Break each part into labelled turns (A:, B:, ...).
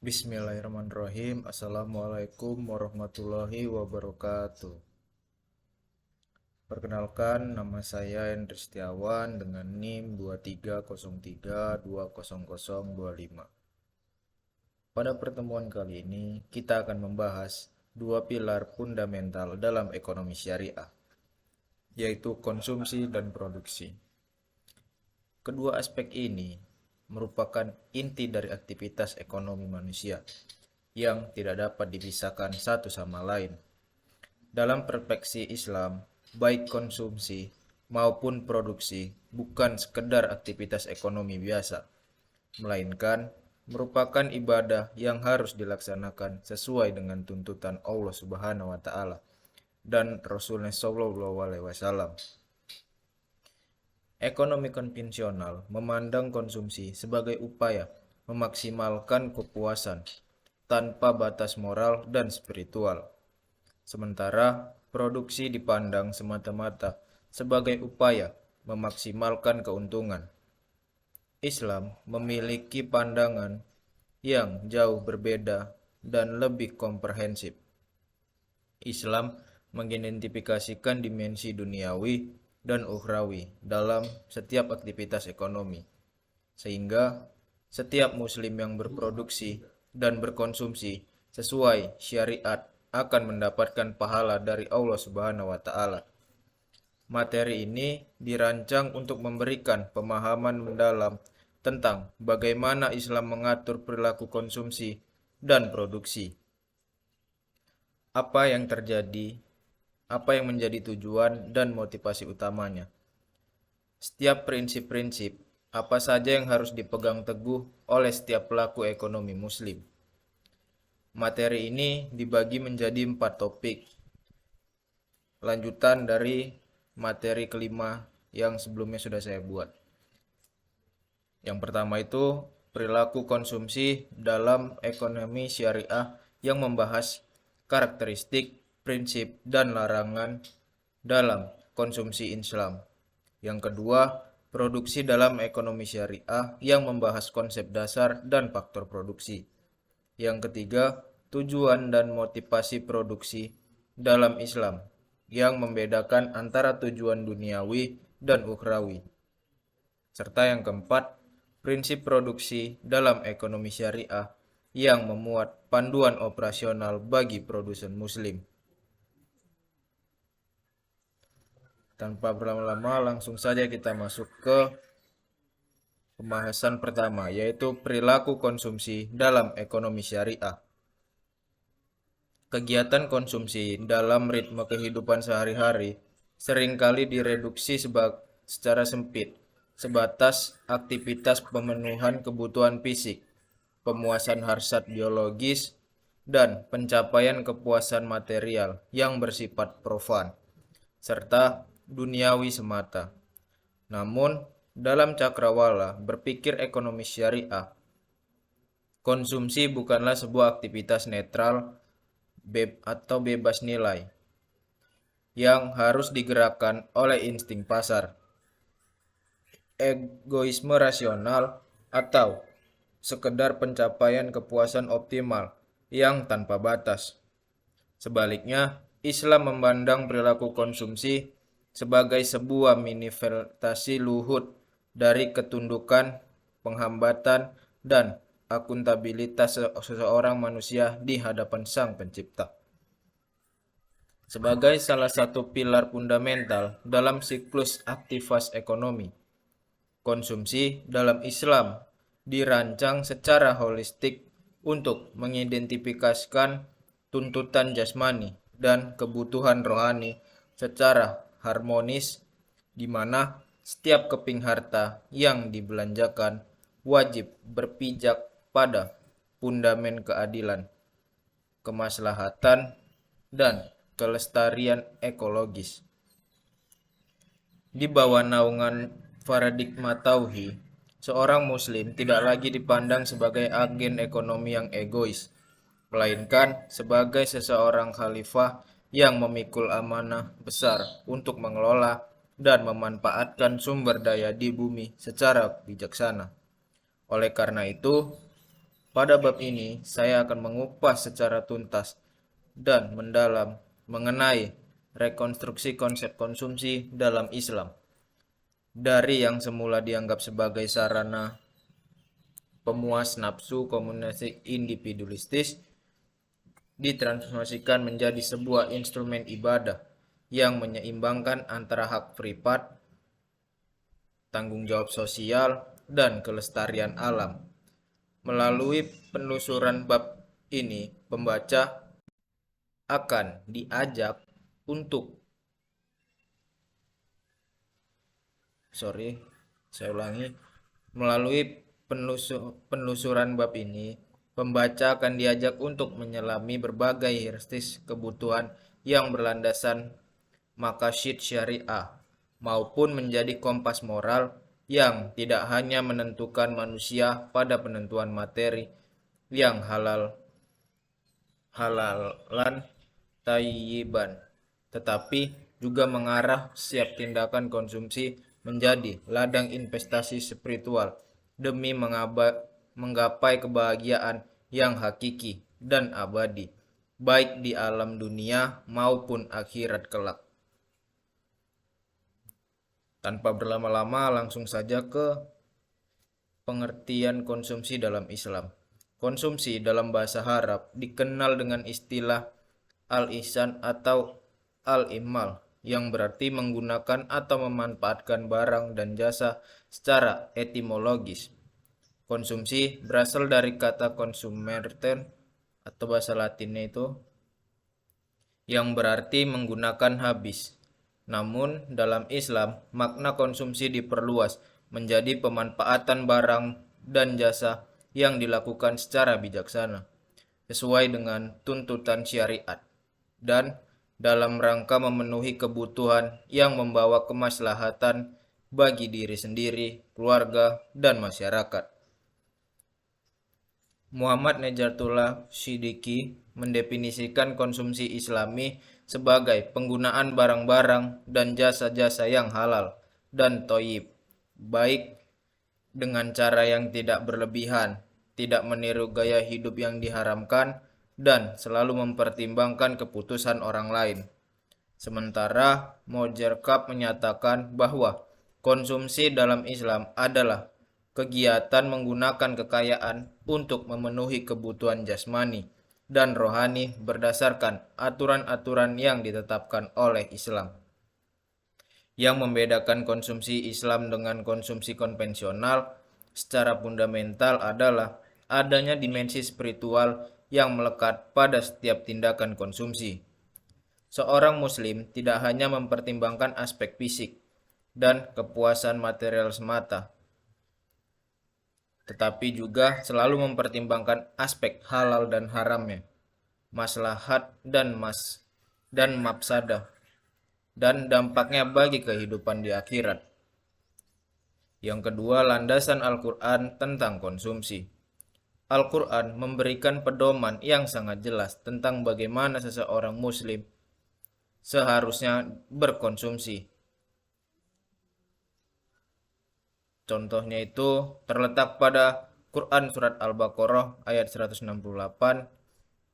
A: Bismillahirrahmanirrahim. Assalamualaikum warahmatullahi wabarakatuh. Perkenalkan, nama saya Hendri Setiawan dengan NIM 2303200025. Pada pertemuan kali ini, kita akan membahas dua pilar fundamental dalam ekonomi syariah, yaitu konsumsi dan produksi. Kedua aspek ini merupakan inti dari aktivitas ekonomi manusia yang tidak dapat dipisahkan satu sama lain. Dalam perspektif Islam, baik konsumsi maupun produksi bukan sekedar aktivitas ekonomi biasa, melainkan merupakan ibadah yang harus dilaksanakan sesuai dengan tuntutan Allah Subhanahu wa taala dan Rasulnya Shallallahu alaihi wasallam. Ekonomi konvensional memandang konsumsi sebagai upaya memaksimalkan kepuasan tanpa batas moral dan spiritual. Sementara produksi dipandang semata-mata sebagai upaya memaksimalkan keuntungan. Islam memiliki pandangan yang jauh berbeda dan lebih komprehensif. Islam mengidentifikasikan dimensi duniawi dan ukhrawi dalam setiap aktivitas ekonomi, sehingga setiap muslim yang berproduksi dan berkonsumsi sesuai syariat akan mendapatkan pahala dari Allah Subhanahu wa taala. Materi ini dirancang untuk memberikan pemahaman mendalam tentang bagaimana Islam mengatur perilaku konsumsi dan produksi. Apa yang terjadi, apa yang menjadi tujuan dan motivasi utamanya. Setiap prinsip-prinsip apa saja yang harus dipegang teguh oleh setiap pelaku ekonomi muslim. Materi ini dibagi menjadi 4 topik, lanjutan dari materi kelima yang sebelumnya sudah saya buat. Yang pertama itu perilaku konsumsi dalam ekonomi syariah yang membahas karakteristik, prinsip, dan larangan dalam konsumsi Islam. Yang kedua, produksi dalam ekonomi syariah yang membahas konsep dasar dan faktor produksi. Yang ketiga, tujuan dan motivasi produksi dalam Islam yang membedakan antara tujuan duniawi dan ukhrawi. Serta yang keempat, prinsip produksi dalam ekonomi syariah yang memuat panduan operasional bagi produsen muslim. Tanpa berlama-lama, langsung saja kita masuk ke pembahasan pertama, yaitu perilaku konsumsi dalam ekonomi syariah. Kegiatan konsumsi dalam ritme kehidupan sehari-hari seringkali direduksi secara sempit, sebatas aktivitas pemenuhan kebutuhan fisik, pemuasan hasrat biologis, dan pencapaian kepuasan material yang bersifat profan, serta duniawi semata. Namun, dalam cakrawala berpikir ekonomi syariah, konsumsi bukanlah sebuah aktivitas netral atau bebas nilai yang harus digerakkan oleh insting pasar, egoisme rasional, atau sekedar pencapaian kepuasan optimal yang tanpa batas. Sebaliknya, Islam memandang perilaku konsumsi sebagai sebuah manifestasi luhur dari ketundukan, penghambatan, dan akuntabilitas seseorang manusia di hadapan Sang Pencipta. Sebagai salah satu pilar fundamental dalam siklus aktivitas ekonomi, konsumsi dalam Islam dirancang secara holistik untuk mengidentifikasikan tuntutan jasmani dan kebutuhan rohani secara harmonis, di mana setiap keping harta yang dibelanjakan wajib berpijak pada fundamen keadilan, kemaslahatan, dan kelestarian ekologis. Di bawah naungan paradigma tauhid, seorang muslim tidak lagi dipandang sebagai agen ekonomi yang egois, melainkan sebagai seseorang khalifah yang memikul amanah besar untuk mengelola dan memanfaatkan sumber daya di bumi secara bijaksana. Oleh karena itu, Pada bab ini, saya akan mengupas secara tuntas dan mendalam mengenai rekonstruksi konsep konsumsi dalam Islam. Dari yang semula dianggap sebagai sarana pemuas nafsu komunikasi individualistis, ditransformasikan menjadi sebuah instrumen ibadah yang menyeimbangkan antara hak privat, tanggung jawab sosial, dan kelestarian alam. Melalui penelusuran bab ini, pembaca akan diajak untuk melalui penelusuran bab ini, pembaca akan diajak untuk menyelami berbagai heuristik kebutuhan yang berlandasan maqasid syariah maupun menjadi kompas moral yang tidak hanya menentukan manusia pada penentuan materi yang halalan tayyiban, tetapi juga mengarah setiap tindakan konsumsi menjadi ladang investasi spiritual demi menggapai kebahagiaan yang hakiki dan abadi, baik di alam dunia maupun akhirat kelak. Tanpa berlama-lama, langsung saja ke pengertian konsumsi dalam Islam. Konsumsi dalam bahasa Arab dikenal dengan istilah al-ihsan atau al-imal, yang berarti menggunakan atau memanfaatkan barang dan jasa secara etimologis. Konsumsi berasal dari kata consumerten atau bahasa Latinnya itu yang berarti menggunakan habis. Namun dalam Islam, makna konsumsi diperluas menjadi pemanfaatan barang dan jasa yang dilakukan secara bijaksana, sesuai dengan tuntutan syariat, dan dalam rangka memenuhi kebutuhan yang membawa kemaslahatan bagi diri sendiri, keluarga, dan masyarakat. Muhammad Najatullah Siddiqi mendefinisikan konsumsi Islami sebagai penggunaan barang-barang dan jasa-jasa yang halal dan thayyib, baik dengan cara yang tidak berlebihan, tidak meniru gaya hidup yang diharamkan, dan selalu mempertimbangkan keputusan orang lain. Sementara Mojerkap menyatakan bahwa konsumsi dalam Islam adalah kegiatan menggunakan kekayaan untuk memenuhi kebutuhan jasmani dan rohani berdasarkan aturan-aturan yang ditetapkan oleh Islam. Yang membedakan konsumsi Islam dengan konsumsi konvensional secara fundamental adalah adanya dimensi spiritual yang melekat pada setiap tindakan konsumsi. Seorang muslim tidak hanya mempertimbangkan aspek fisik dan kepuasan material semata, tetapi juga selalu mempertimbangkan aspek halal dan haramnya, maslahat dan mafsadah, dan dampaknya bagi kehidupan di akhirat. Yang kedua, landasan Al-Quran tentang konsumsi. Al-Quran memberikan pedoman yang sangat jelas tentang bagaimana seseorang muslim seharusnya berkonsumsi. Contohnya itu terletak pada Quran Surat Al-Baqarah ayat 168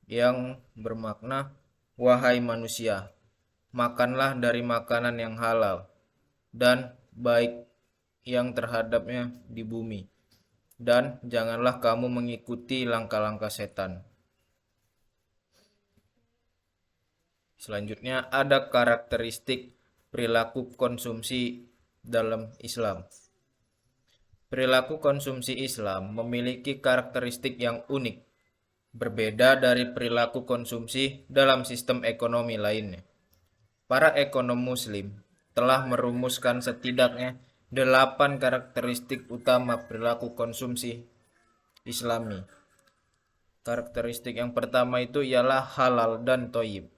A: yang bermakna, "Wahai manusia, makanlah dari makanan yang halal dan baik yang terhadapnya di bumi, dan janganlah kamu mengikuti langkah-langkah setan." Selanjutnya ada karakteristik perilaku konsumsi dalam Islam. Perilaku konsumsi Islam memiliki karakteristik yang unik, berbeda dari perilaku konsumsi dalam sistem ekonomi lainnya. Para ekonom muslim telah merumuskan setidaknya 8 karakteristik utama perilaku konsumsi Islami. Karakteristik yang pertama itu ialah halal dan thayyib.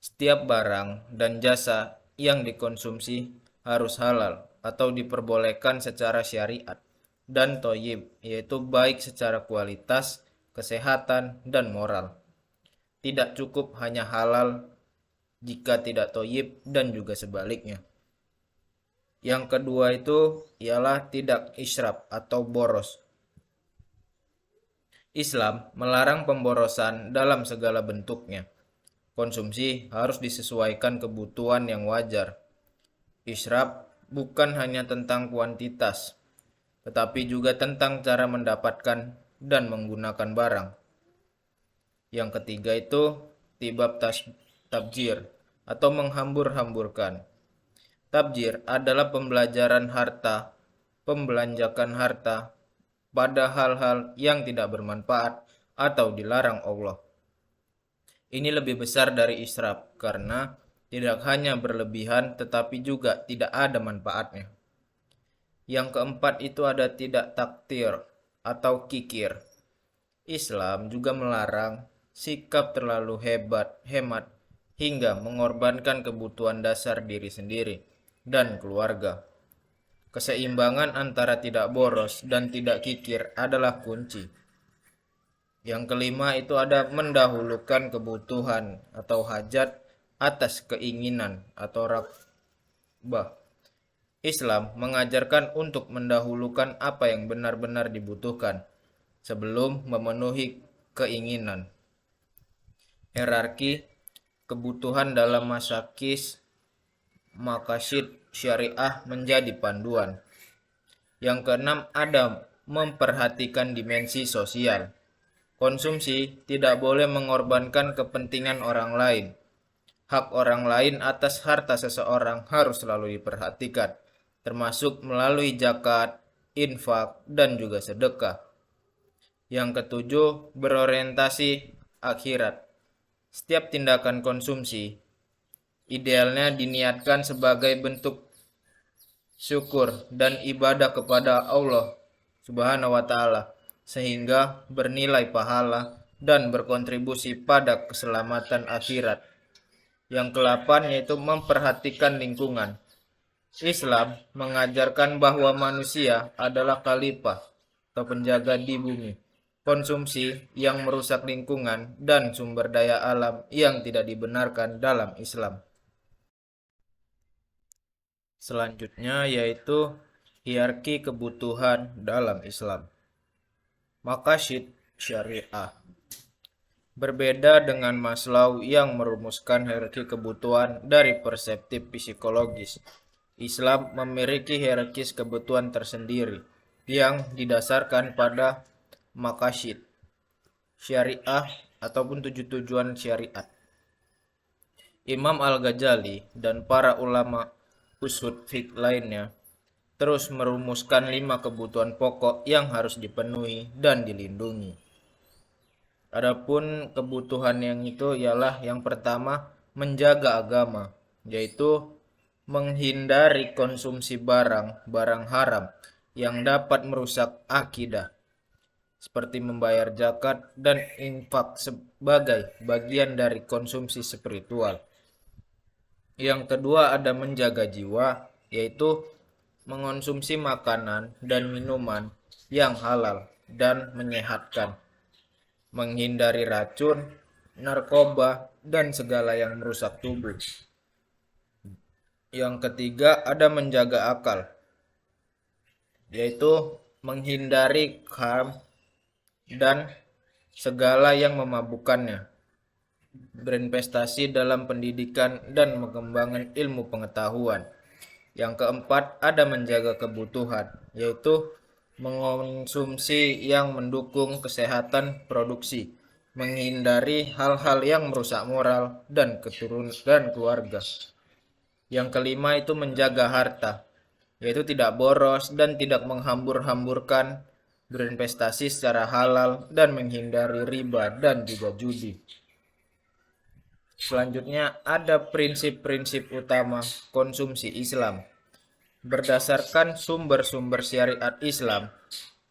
A: Setiap barang dan jasa yang dikonsumsi harus halal atau diperbolehkan secara syariat, dan thayyib, yaitu baik secara kualitas, kesehatan, dan moral. Tidak cukup hanya halal jika tidak thayyib, dan juga sebaliknya. Yang kedua itu ialah tidak israf atau boros. Islam melarang pemborosan dalam segala bentuknya. Konsumsi harus disesuaikan kebutuhan yang wajar. Israf bukan hanya tentang kuantitas, tetapi juga tentang cara mendapatkan dan menggunakan barang. Yang ketiga itu tibab tabjir atau menghambur-hamburkan. Tabjir adalah pembelajaran harta, pembelanjakan harta pada hal-hal yang tidak bermanfaat atau dilarang Allah. Ini lebih besar dari israf karena tidak hanya berlebihan tetapi juga tidak ada manfaatnya. Yang keempat itu ada tidak taktir atau kikir. Islam juga melarang sikap terlalu hemat hingga mengorbankan kebutuhan dasar diri sendiri dan keluarga. Keseimbangan antara tidak boros dan tidak kikir adalah kunci. Yang kelima itu ada mendahulukan kebutuhan atau hajat atas keinginan atau ragbah. Islam mengajarkan untuk mendahulukan apa yang benar-benar dibutuhkan sebelum memenuhi keinginan. Hierarki kebutuhan dalam maqasid syariah menjadi panduan. Yang keenam ada memperhatikan dimensi sosial. Konsumsi tidak boleh mengorbankan kepentingan orang lain. Hak orang lain atas harta seseorang harus selalu diperhatikan, termasuk melalui zakat, infak, dan juga sedekah. Yang ketujuh, berorientasi akhirat. Setiap tindakan konsumsi idealnya diniatkan sebagai bentuk syukur dan ibadah kepada Allah Subhanahu wa taala sehingga bernilai pahala dan berkontribusi pada keselamatan akhirat. Yang ke-8 yaitu memperhatikan lingkungan. Islam mengajarkan bahwa manusia adalah khalifah atau penjaga di bumi. Konsumsi yang merusak lingkungan dan sumber daya alam yang tidak dibenarkan dalam Islam. Selanjutnya yaitu hierarki kebutuhan dalam Islam. Maqasid syariah. Berbeda dengan Maslow yang merumuskan hierarki kebutuhan dari perspektif psikologis, Islam memiliki hierarki kebutuhan tersendiri yang didasarkan pada maqasid syariah ataupun tujuan syariat. Imam Al-Ghazali dan para ulama usul fiqh lainnya terus merumuskan 5 kebutuhan pokok yang harus dipenuhi dan dilindungi. Adapun kebutuhan yang itu ialah yang pertama menjaga agama, yaitu menghindari konsumsi barang haram yang dapat merusak akidah, seperti membayar zakat dan infak sebagai bagian dari konsumsi spiritual. Yang kedua ada menjaga jiwa, yaitu mengonsumsi makanan dan minuman yang halal dan menyehatkan, menghindari racun, narkoba, dan segala yang merusak tubuh. Yang ketiga ada menjaga akal, yaitu menghindari haram dan segala yang memabukkannya, berinvestasi dalam pendidikan dan pengembangan ilmu pengetahuan. Yang keempat ada menjaga kebutuhan, yaitu mengonsumsi yang mendukung kesehatan produksi, menghindari hal-hal yang merusak moral dan keturunan dan keluarga. Yang kelima itu menjaga harta, yaitu tidak boros dan tidak menghambur-hamburkan, berinvestasi secara halal dan menghindari riba dan juga judi. Selanjutnya ada prinsip-prinsip utama konsumsi Islam. Berdasarkan sumber-sumber syariat Islam,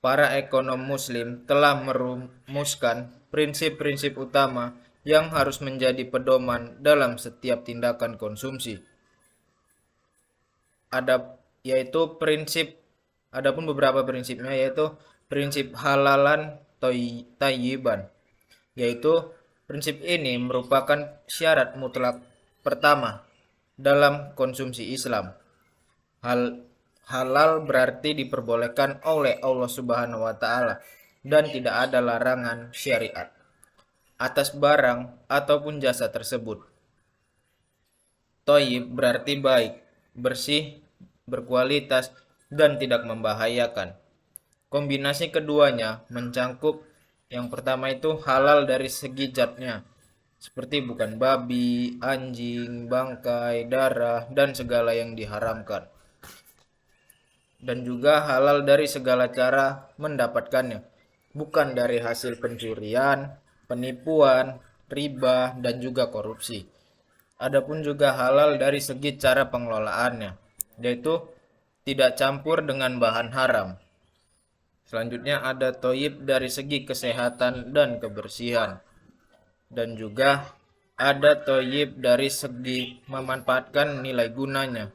A: para ekonom muslim telah merumuskan prinsip-prinsip utama yang harus menjadi pedoman dalam setiap tindakan konsumsi. Adapun beberapa prinsipnya yaitu prinsip halalan thayyiban, yaitu prinsip ini merupakan syarat mutlak pertama dalam konsumsi Islam. Halal berarti diperbolehkan oleh Allah Subhanahu wa taala dan tidak ada larangan syariat atas barang ataupun jasa tersebut. Thayyib berarti baik, bersih, berkualitas, dan tidak membahayakan. Kombinasi keduanya mencangkup yang pertama itu halal dari segi zatnya, seperti bukan babi, anjing, bangkai, darah, dan segala yang diharamkan. Dan juga halal dari segala cara mendapatkannya, bukan dari hasil pencurian, penipuan, riba, dan juga korupsi. Adapun juga halal dari segi cara pengelolaannya, yaitu tidak campur dengan bahan haram. Selanjutnya ada thayyib dari segi kesehatan dan kebersihan. Dan juga ada thayyib dari segi memanfaatkan nilai gunanya.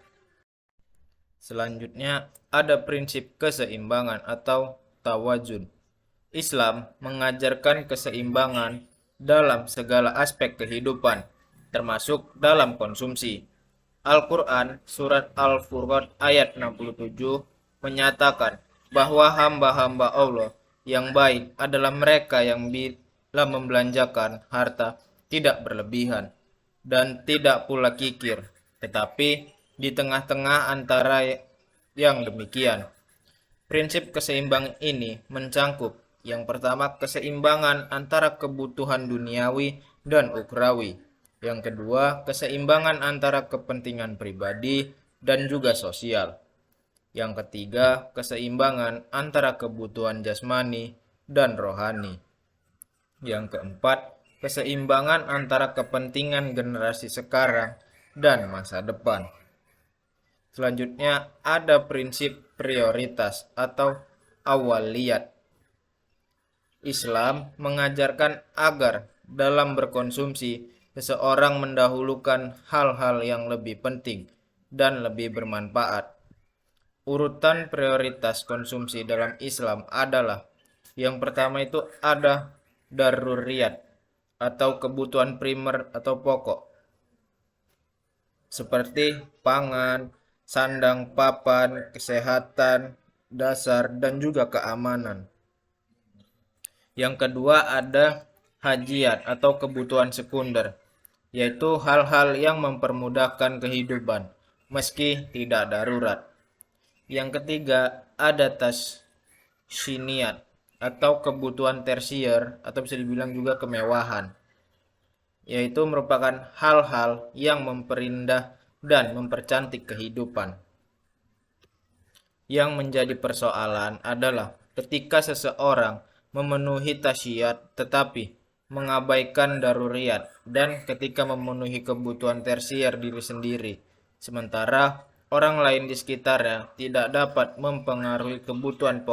A: Selanjutnya ada prinsip keseimbangan atau tawazun. Islam mengajarkan keseimbangan dalam segala aspek kehidupan, termasuk dalam konsumsi. Al-Quran Surat Al-Furqan ayat 67 menyatakan bahwa hamba-hamba Allah yang baik adalah mereka yang bila membelanjakan harta tidak berlebihan dan tidak pula kikir, tetapi di tengah-tengah antara yang demikian. Prinsip keseimbangan ini mencangkup yang pertama keseimbangan antara kebutuhan duniawi dan ukhrawi. Yang kedua, keseimbangan antara kepentingan pribadi dan juga sosial. Yang ketiga, keseimbangan antara kebutuhan jasmani dan rohani. Yang keempat, keseimbangan antara kepentingan generasi sekarang dan masa depan. Selanjutnya ada prinsip prioritas atau awaliyat. Islam mengajarkan agar dalam berkonsumsi seseorang mendahulukan hal-hal yang lebih penting dan lebih bermanfaat. Urutan prioritas konsumsi dalam Islam adalah yang pertama itu ada daruriyat atau kebutuhan primer atau pokok, seperti pangan, sandang, papan, kesehatan, dasar, dan juga keamanan. Yang kedua ada hajiat atau kebutuhan sekunder, yaitu hal-hal yang mempermudahkan kehidupan meski tidak darurat. Yang ketiga ada tasniyat atau kebutuhan tersier atau bisa dibilang juga kemewahan, yaitu merupakan hal-hal yang memperindah dan mempercantik kehidupan. Yang menjadi persoalan adalah ketika seseorang memenuhi tasyiat tetapi mengabaikan daruriyat dan ketika memenuhi kebutuhan tersier diri sendiri, sementara orang lain di sekitarnya tidak dapat mempengaruhi kebutuhan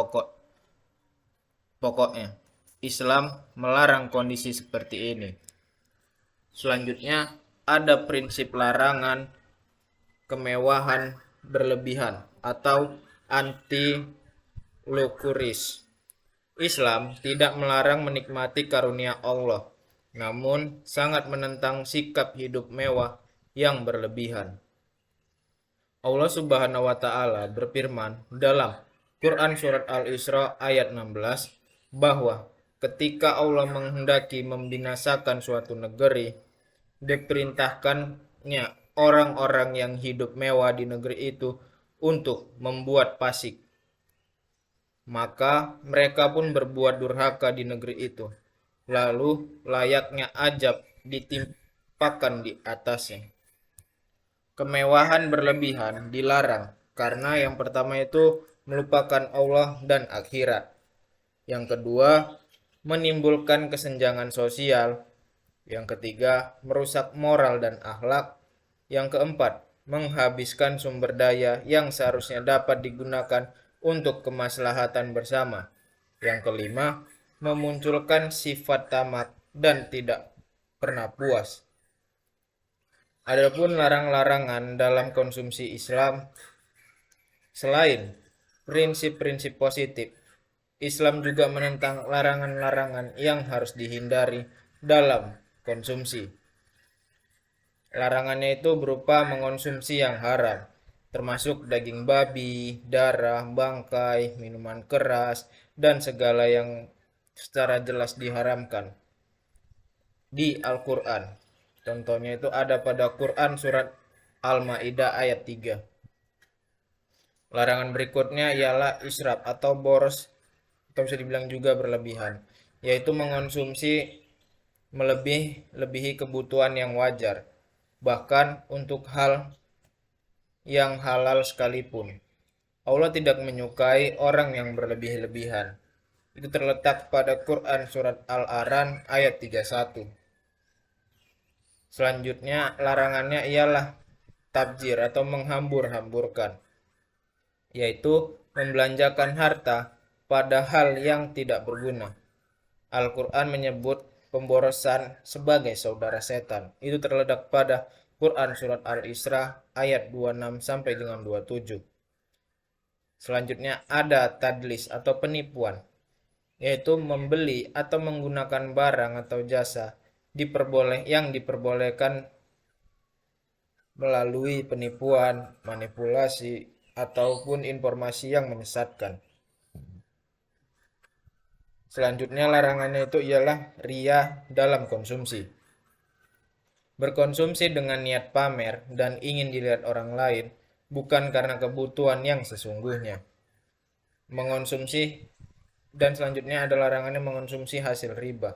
A: pokoknya. Islam melarang kondisi seperti ini. Selanjutnya ada prinsip larangan kemewahan berlebihan atau anti-lukuris. Islam tidak melarang menikmati karunia Allah, namun sangat menentang sikap hidup mewah yang berlebihan. Allah Subhanahu wa taala berfirman dalam Quran surat Al-Isra ayat 16 bahwa ketika Allah menghendaki membinasakan suatu negeri, diperintahkannya orang-orang yang hidup mewah di negeri itu untuk membuat fasik. Maka mereka pun berbuat durhaka di negeri itu. Lalu layaknya azab ditimpakan di atasnya. Kemewahan berlebihan dilarang karena yang pertama itu melupakan Allah dan akhirat. Yang kedua, menimbulkan kesenjangan sosial. Yang ketiga, merusak moral dan akhlak. Yang keempat, menghabiskan sumber daya yang seharusnya dapat digunakan untuk kemaslahatan bersama. Yang kelima, memunculkan sifat tamak dan tidak pernah puas. Adapun larang-larangan dalam konsumsi Islam, selain prinsip-prinsip positif, Islam juga menentang larangan-larangan yang harus dihindari dalam konsumsi. Larangannya itu berupa mengonsumsi yang haram, termasuk daging babi, darah, bangkai, minuman keras, dan segala yang secara jelas diharamkan di Al-Quran. Contohnya itu ada pada Quran surat Al-Maidah ayat 3. Larangan berikutnya ialah israf atau boros, atau bisa dibilang juga berlebihan, yaitu mengonsumsi melebihi kebutuhan yang wajar, bahkan untuk hal yang halal sekalipun. Allah tidak menyukai orang yang berlebih-lebihan. Itu terletak pada Quran surat Al-A'raf ayat 31. Selanjutnya larangannya ialah tabzir atau menghambur-hamburkan, yaitu membelanjakan harta pada hal yang tidak berguna. Al-Quran menyebut pemborosan sebagai saudara setan. Itu terletak pada Quran surat Al-Isra ayat 26 sampai dengan 27. Selanjutnya ada tadlis atau penipuan, yaitu membeli atau menggunakan barang atau jasa yang diperbolehkan melalui penipuan, manipulasi, ataupun informasi yang menyesatkan. Selanjutnya larangannya itu ialah riya dalam konsumsi. Berkonsumsi dengan niat pamer dan ingin dilihat orang lain, bukan karena kebutuhan yang sesungguhnya. Mengonsumsi, dan selanjutnya ada larangannya mengonsumsi hasil riba.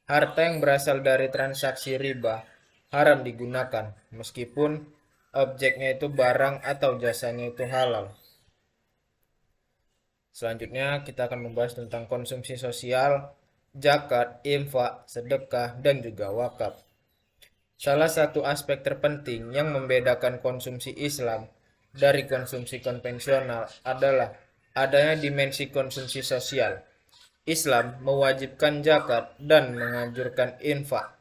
A: Harta yang berasal dari transaksi riba haram digunakan, meskipun objeknya itu barang atau jasanya itu halal. Selanjutnya kita akan membahas tentang konsumsi sosial, zakat, infak, sedekah, dan juga wakaf. Salah satu aspek terpenting yang membedakan konsumsi Islam dari konsumsi konvensional adalah adanya dimensi konsumsi sosial. Islam mewajibkan zakat dan menganjurkan infak,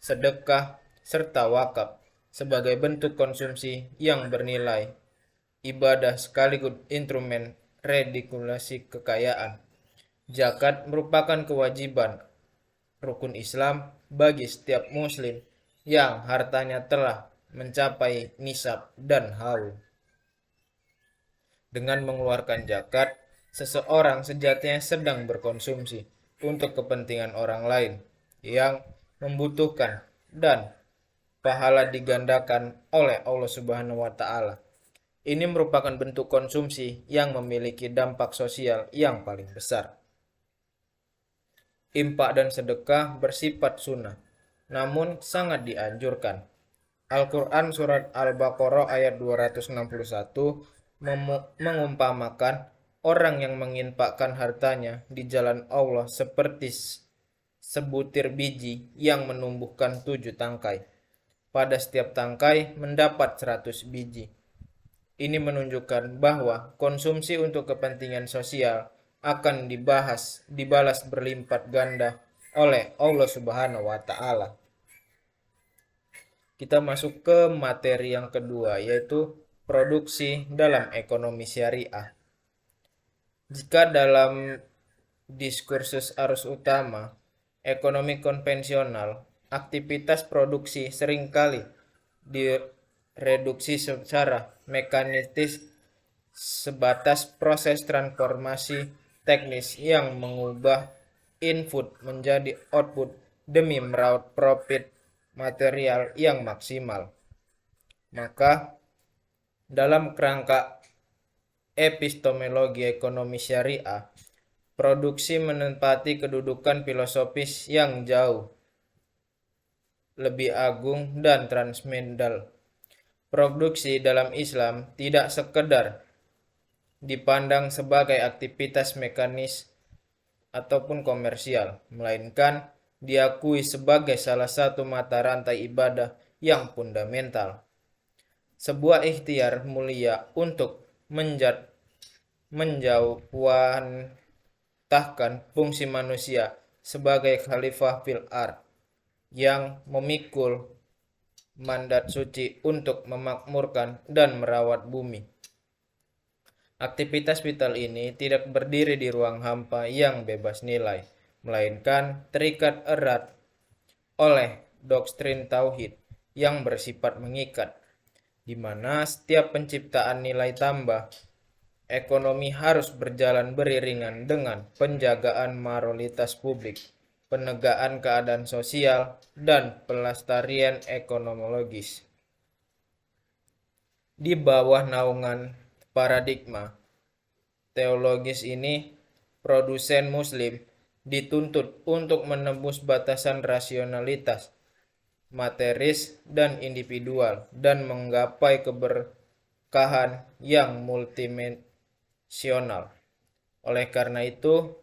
A: sedekah, serta wakaf sebagai bentuk konsumsi yang bernilai ibadah sekaligus instrumen redikulasi kekayaan. Zakat merupakan kewajiban rukun Islam bagi setiap muslim yang hartanya telah mencapai nisab dan haul. Dengan mengeluarkan zakat, seseorang sejatinya sedang berkonsumsi untuk kepentingan orang lain yang membutuhkan, dan pahala digandakan oleh Allah Subhanahu wa taala. Ini merupakan bentuk konsumsi yang memiliki dampak sosial yang paling besar. Infak dan sedekah bersifat sunnah, namun sangat dianjurkan. Al-Quran surat Al-Baqarah ayat 261 mengumpamakan orang yang menginfakkan hartanya di jalan Allah seperti sebutir biji yang menumbuhkan 7 tangkai. Pada setiap tangkai mendapat 100 biji. Ini menunjukkan bahwa konsumsi untuk kepentingan sosial akan dibalas berlipat ganda oleh Allah Subhanahu wa taala. Kita masuk ke materi yang kedua, yaitu produksi dalam ekonomi syariah. Jika dalam diskursus arus utama ekonomi konvensional, aktivitas produksi seringkali direduksi secara mekanistis sebatas proses transformasi teknis yang mengubah input menjadi output demi meraup profit material yang maksimal. Maka dalam kerangka epistemologi ekonomi syariah, produksi menempati kedudukan filosofis yang jauh lebih agung dan transmendal. Produksi dalam Islam tidak sekedar dipandang sebagai aktivitas mekanis ataupun komersial, melainkan diakui sebagai salah satu mata rantai ibadah yang fundamental. Sebuah ikhtiar mulia untuk menjauhantahkan fungsi manusia sebagai khalifah fil ard yang memikul mandat suci untuk memakmurkan dan merawat bumi. Aktivitas vital ini tidak berdiri di ruang hampa yang bebas nilai, melainkan terikat erat oleh doktrin tauhid yang bersifat mengikat, di mana setiap penciptaan nilai tambah Ekonomi harus berjalan beriringan dengan penjagaan moralitas publik, penegakan keadaan sosial, dan pelestarian ekonomologis. Di bawah naungan paradigma teologis ini, produsen muslim dituntut untuk menembus batasan rasionalitas, materis, dan individual dan menggapai keberkahan yang multidimensional. Oleh karena itu,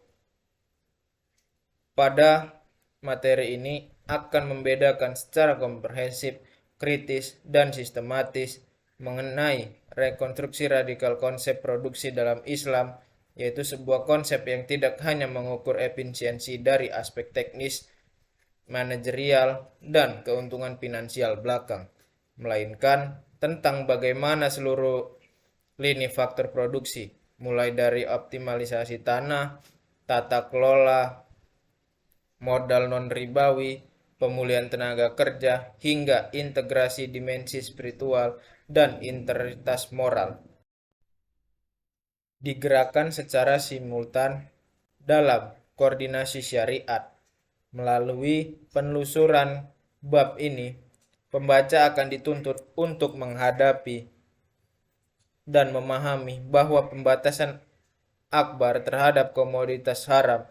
A: pada materi ini akan membedakan secara komprehensif, kritis, dan sistematis mengenai rekonstruksi radikal konsep produksi dalam Islam, yaitu sebuah konsep yang tidak hanya mengukur efisiensi dari aspek teknis, manajerial, dan keuntungan finansial belakang, melainkan tentang bagaimana seluruh lini faktor produksi, mulai dari optimalisasi tanah, tata kelola, modal non-ribawi, pemulihan tenaga kerja, hingga integrasi dimensi spiritual dan integritas moral, digerakkan secara simultan dalam koordinasi syariat. Melalui penelusuran bab ini, pembaca akan dituntut untuk menghadapi dan memahami bahwa pembatasan akbar terhadap komoditas haram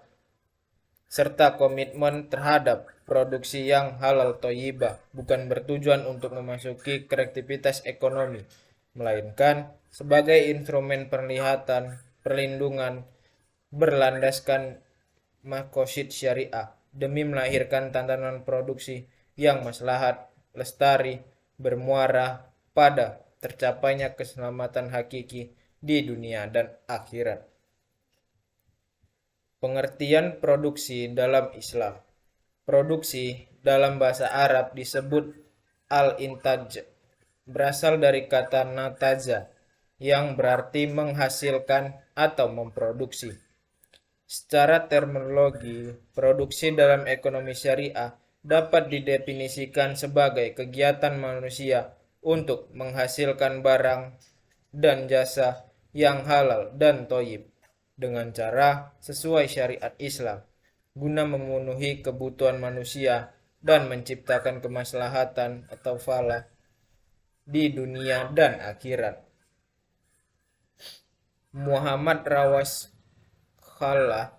A: serta komitmen terhadap produksi yang halal thayyibah bukan bertujuan untuk memasuki kreativitas ekonomi, melainkan sebagai instrumen perlindungan berlandaskan maqasid syariah demi melahirkan tatanan produksi yang maslahat, lestari, bermuara pada tercapainya keselamatan hakiki di dunia dan akhirat. Pengertian produksi dalam Islam. Produksi dalam bahasa Arab disebut al-intaj, berasal dari kata nataja yang berarti menghasilkan atau memproduksi. Secara terminologi, produksi dalam ekonomi syariah dapat didefinisikan sebagai kegiatan manusia untuk menghasilkan barang dan jasa yang halal dan thayyib dengan cara sesuai syariat Islam, guna memenuhi kebutuhan manusia dan menciptakan kemaslahatan atau falah di dunia dan akhirat. Muhammad Rawas Khallah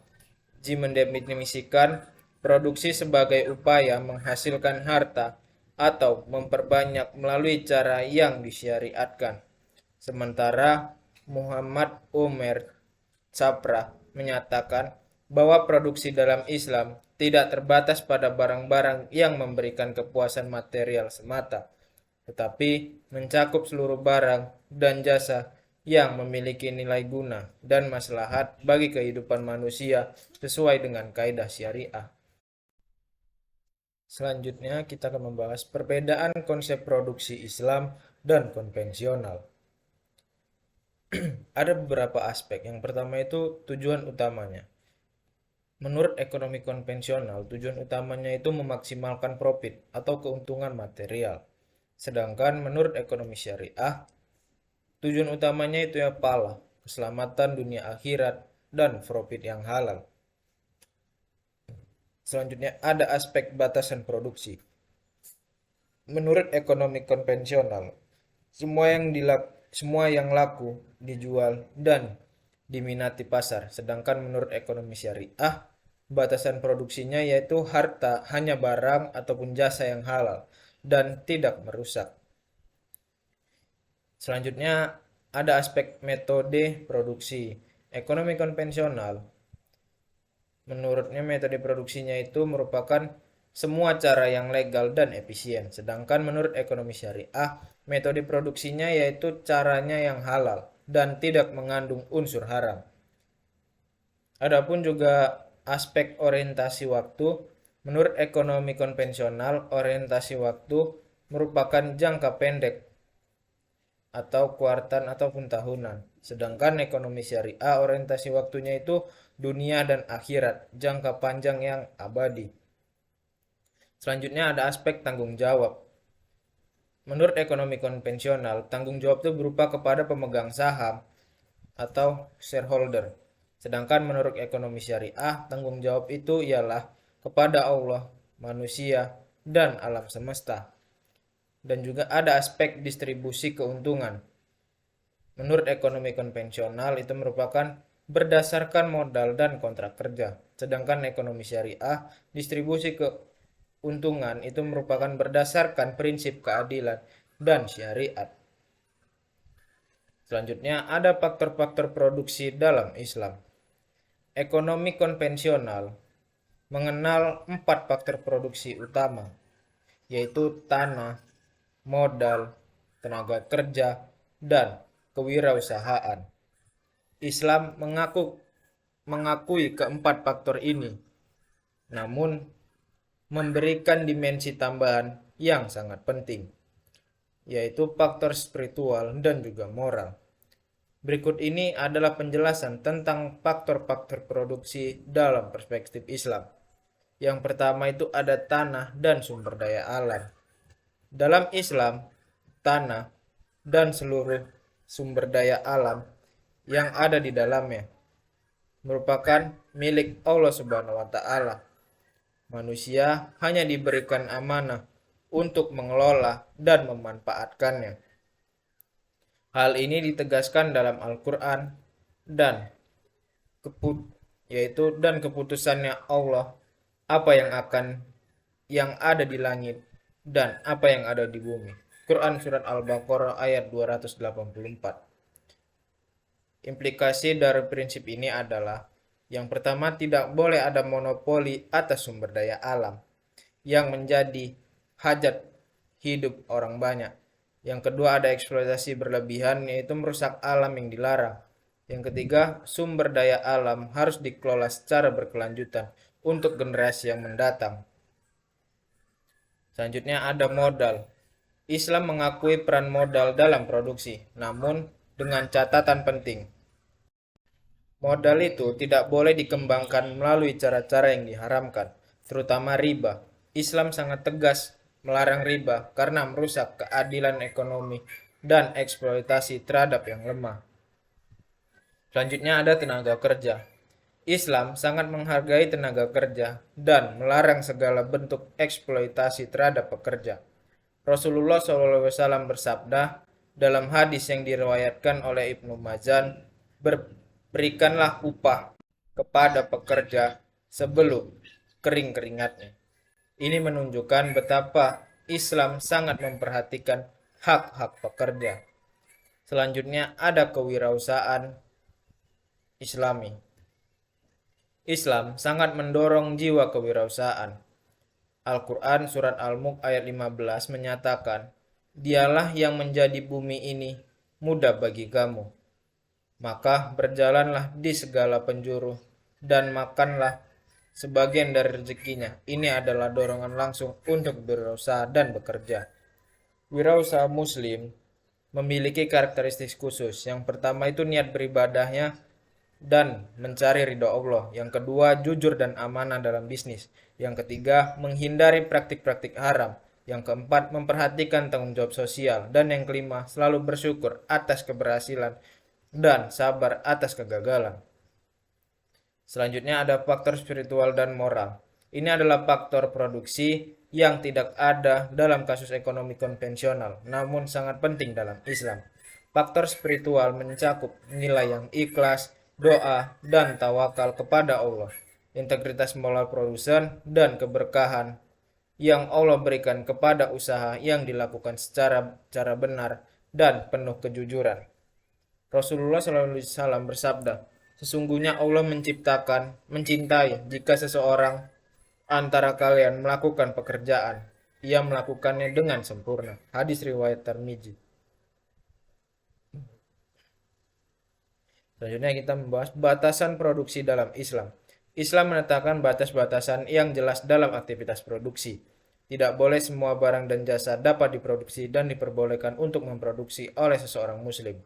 A: mendefinisikan produksi sebagai upaya menghasilkan harta atau memperbanyak melalui cara yang disyariatkan. Sementara Muhammad Umar Saprah menyatakan bahwa produksi dalam Islam tidak terbatas pada barang-barang yang memberikan kepuasan material semata, tetapi mencakup seluruh barang dan jasa yang memiliki nilai guna dan maslahat bagi kehidupan manusia sesuai dengan kaidah syariah. Selanjutnya kita akan membahas perbedaan konsep produksi Islam dan konvensional. Ada beberapa aspek. Yang pertama itu tujuan utamanya. Menurut ekonomi konvensional, tujuan utamanya itu memaksimalkan profit atau keuntungan material. Sedangkan menurut ekonomi syariah, tujuan utamanya itu ya palah, keselamatan dunia akhirat, dan profit yang halal. Selanjutnya ada aspek batasan produksi. Menurut ekonomi konvensional, semua yang laku dijual dan diminati pasar. Sedangkan menurut ekonomi syariah, batasan produksinya yaitu harta hanya barang ataupun jasa yang halal dan tidak merusak. Selanjutnya ada aspek metode produksi. Ekonomi konvensional, menurutnya metode produksinya itu merupakan semua cara yang legal dan efisien. Sedangkan menurut ekonomi syariah, metode produksinya yaitu caranya yang halal dan tidak mengandung unsur haram. Adapun juga aspek orientasi waktu, menurut ekonomi konvensional, orientasi waktu merupakan jangka pendek atau kuartan ataupun tahunan. Sedangkan ekonomi syariah orientasi waktunya itu dunia dan akhirat, jangka panjang yang abadi. Selanjutnya ada aspek tanggung jawab. Menurut ekonomi konvensional, tanggung jawab itu berupa kepada pemegang saham atau shareholder. Sedangkan menurut ekonomi syariah, tanggung jawab itu ialah kepada Allah, manusia, dan alam semesta. Dan juga ada aspek distribusi keuntungan. Menurut ekonomi konvensional itu merupakan berdasarkan modal dan kontrak kerja. Sedangkan ekonomi syariah, distribusi keuntungan itu merupakan berdasarkan prinsip keadilan dan syariat. Selanjutnya ada faktor-faktor produksi dalam Islam. Ekonomi konvensional mengenal 4 faktor produksi utama, yaitu tanah, modal, tenaga kerja, dan kewirausahaan. Islam mengakui keempat faktor ini, namun memberikan dimensi tambahan yang sangat penting, yaitu faktor spiritual dan juga moral. Berikut ini adalah penjelasan tentang faktor-faktor produksi dalam perspektif Islam. Yang pertama itu ada tanah dan sumber daya alam. Dalam Islam, tanah dan seluruh sumber daya alam yang ada di dalamnya merupakan milik Allah Subhanahu wa taala. Manusia hanya diberikan amanah untuk mengelola dan memanfaatkannya. Hal ini ditegaskan dalam Al-Qur'an dan keputusannya Allah, apa yang ada di langit dan apa yang ada di bumi. Quran surat Al-Baqarah ayat 284. Implikasi dari prinsip ini adalah, yang pertama, tidak boleh ada monopoli atas sumber daya alam yang menjadi hajat hidup orang banyak. Yang kedua, ada eksploitasi berlebihan, yaitu merusak alam yang dilarang. Yang ketiga, sumber daya alam harus dikelola secara berkelanjutan untuk generasi yang mendatang. Selanjutnya ada modal. Islam mengakui peran modal dalam produksi, namun dengan catatan penting. Modal itu tidak boleh dikembangkan melalui cara-cara yang diharamkan, terutama riba. Islam sangat tegas melarang riba karena merusak keadilan ekonomi dan eksploitasi terhadap yang lemah. Selanjutnya ada tenaga kerja. Islam sangat menghargai tenaga kerja dan melarang segala bentuk eksploitasi terhadap pekerja. Rasulullah SAW bersabda dalam hadis yang diriwayatkan oleh Ibnu Mazan, berikanlah upah kepada pekerja sebelum kering keringatnya. Ini menunjukkan betapa Islam sangat memperhatikan hak-hak pekerja. Selanjutnya ada kewirausahaan Islami. Islam sangat mendorong jiwa kewirausahaan. Al-Quran surat Al-Mulk ayat 15 menyatakan, "Dialah yang menjadi bumi ini mudah bagi kamu. Maka berjalanlah di segala penjuru dan makanlah sebagian dari rezekinya." Ini adalah dorongan langsung untuk berwirausaha dan bekerja. Wirausaha Muslim memiliki karakteristik khusus. Yang pertama itu niat beribadahnya dan mencari ridho Allah. Yang kedua, jujur dan amanah dalam bisnis. Yang ketiga, menghindari praktik-praktik haram. Yang keempat, memperhatikan tanggung jawab sosial. Dan yang kelima, selalu bersyukur atas keberhasilan dan sabar atas kegagalan. Selanjutnya ada faktor spiritual dan moral. Ini adalah faktor produksi yang tidak ada dalam kasus ekonomi konvensional, namun sangat penting dalam Islam. Faktor spiritual mencakup nilai yang ikhlas, doa, dan tawakal kepada Allah, integritas moral produsen, dan keberkahan yang Allah berikan kepada usaha yang dilakukan secara benar dan penuh kejujuran. Rasulullah SAW bersabda, "Sesungguhnya Allah mencintai jika seseorang antara kalian melakukan pekerjaan, ia melakukannya dengan sempurna." Hadis riwayat Tirmidzi. Selanjutnya kita membahas batasan produksi dalam Islam. Islam menetapkan batas-batasan yang jelas dalam aktivitas produksi. Tidak boleh semua barang dan jasa dapat diproduksi dan diperbolehkan untuk memproduksi oleh seseorang muslim.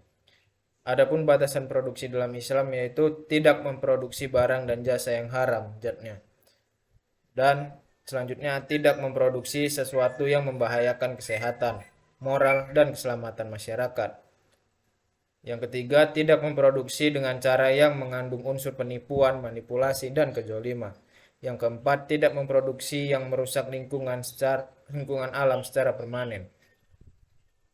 A: Adapun batasan produksi dalam Islam yaitu tidak memproduksi barang dan jasa yang haram zatnya. Dan selanjutnya tidak memproduksi sesuatu yang membahayakan kesehatan, moral, dan keselamatan masyarakat. Yang ketiga, tidak memproduksi dengan cara yang mengandung unsur penipuan, manipulasi, dan kejoliman. Yang keempat, tidak memproduksi yang merusak lingkungan alam secara permanen.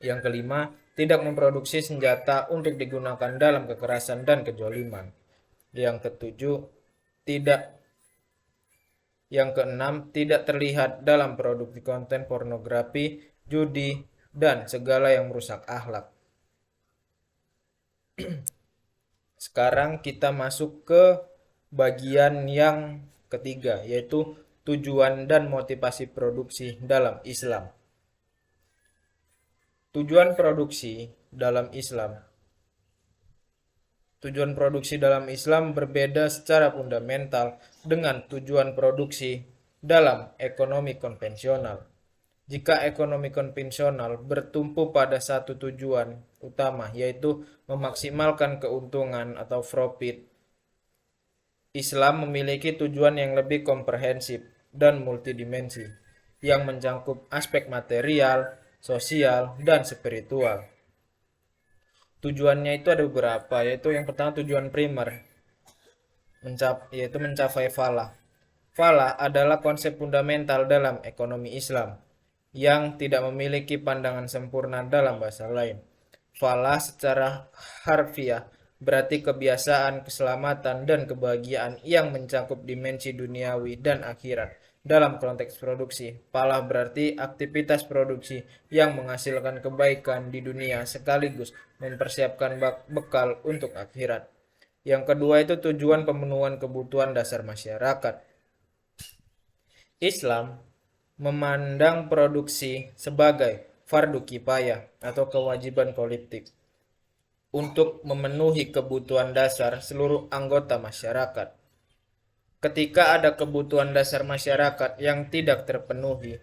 A: Yang kelima, tidak memproduksi senjata untuk digunakan dalam kekerasan dan kejoliman. Yang ketujuh, tidak Yang keenam, tidak terlihat dalam produksi konten pornografi, judi, dan segala yang merusak akhlak. Sekarang kita masuk ke bagian yang ketiga, yaitu tujuan dan motivasi produksi dalam Islam. Tujuan produksi dalam Islam. Tujuan produksi dalam Islam berbeda secara fundamental dengan tujuan produksi dalam ekonomi konvensional. Jika ekonomi konvensional bertumpu pada satu tujuan utama, yaitu memaksimalkan keuntungan atau profit, Islam memiliki tujuan yang lebih komprehensif dan multidimensi, yang mencakup aspek material, sosial, dan spiritual. Tujuannya itu ada beberapa, yaitu yang pertama tujuan primer, yaitu mencapai falah. Falah adalah konsep fundamental dalam ekonomi Islam yang tidak memiliki pandangan sempurna dalam bahasa lain. Falah secara harfiah berarti kebiasaan, keselamatan, dan kebahagiaan yang mencakup dimensi duniawi dan akhirat. Dalam konteks produksi, falah berarti aktivitas produksi yang menghasilkan kebaikan di dunia sekaligus mempersiapkan bekal untuk akhirat. Yang kedua itu tujuan pemenuhan kebutuhan dasar masyarakat. Islam memandang produksi sebagai fardu kifayah atau kewajiban kolektif untuk memenuhi kebutuhan dasar seluruh anggota masyarakat. Ketika ada kebutuhan dasar masyarakat yang tidak terpenuhi,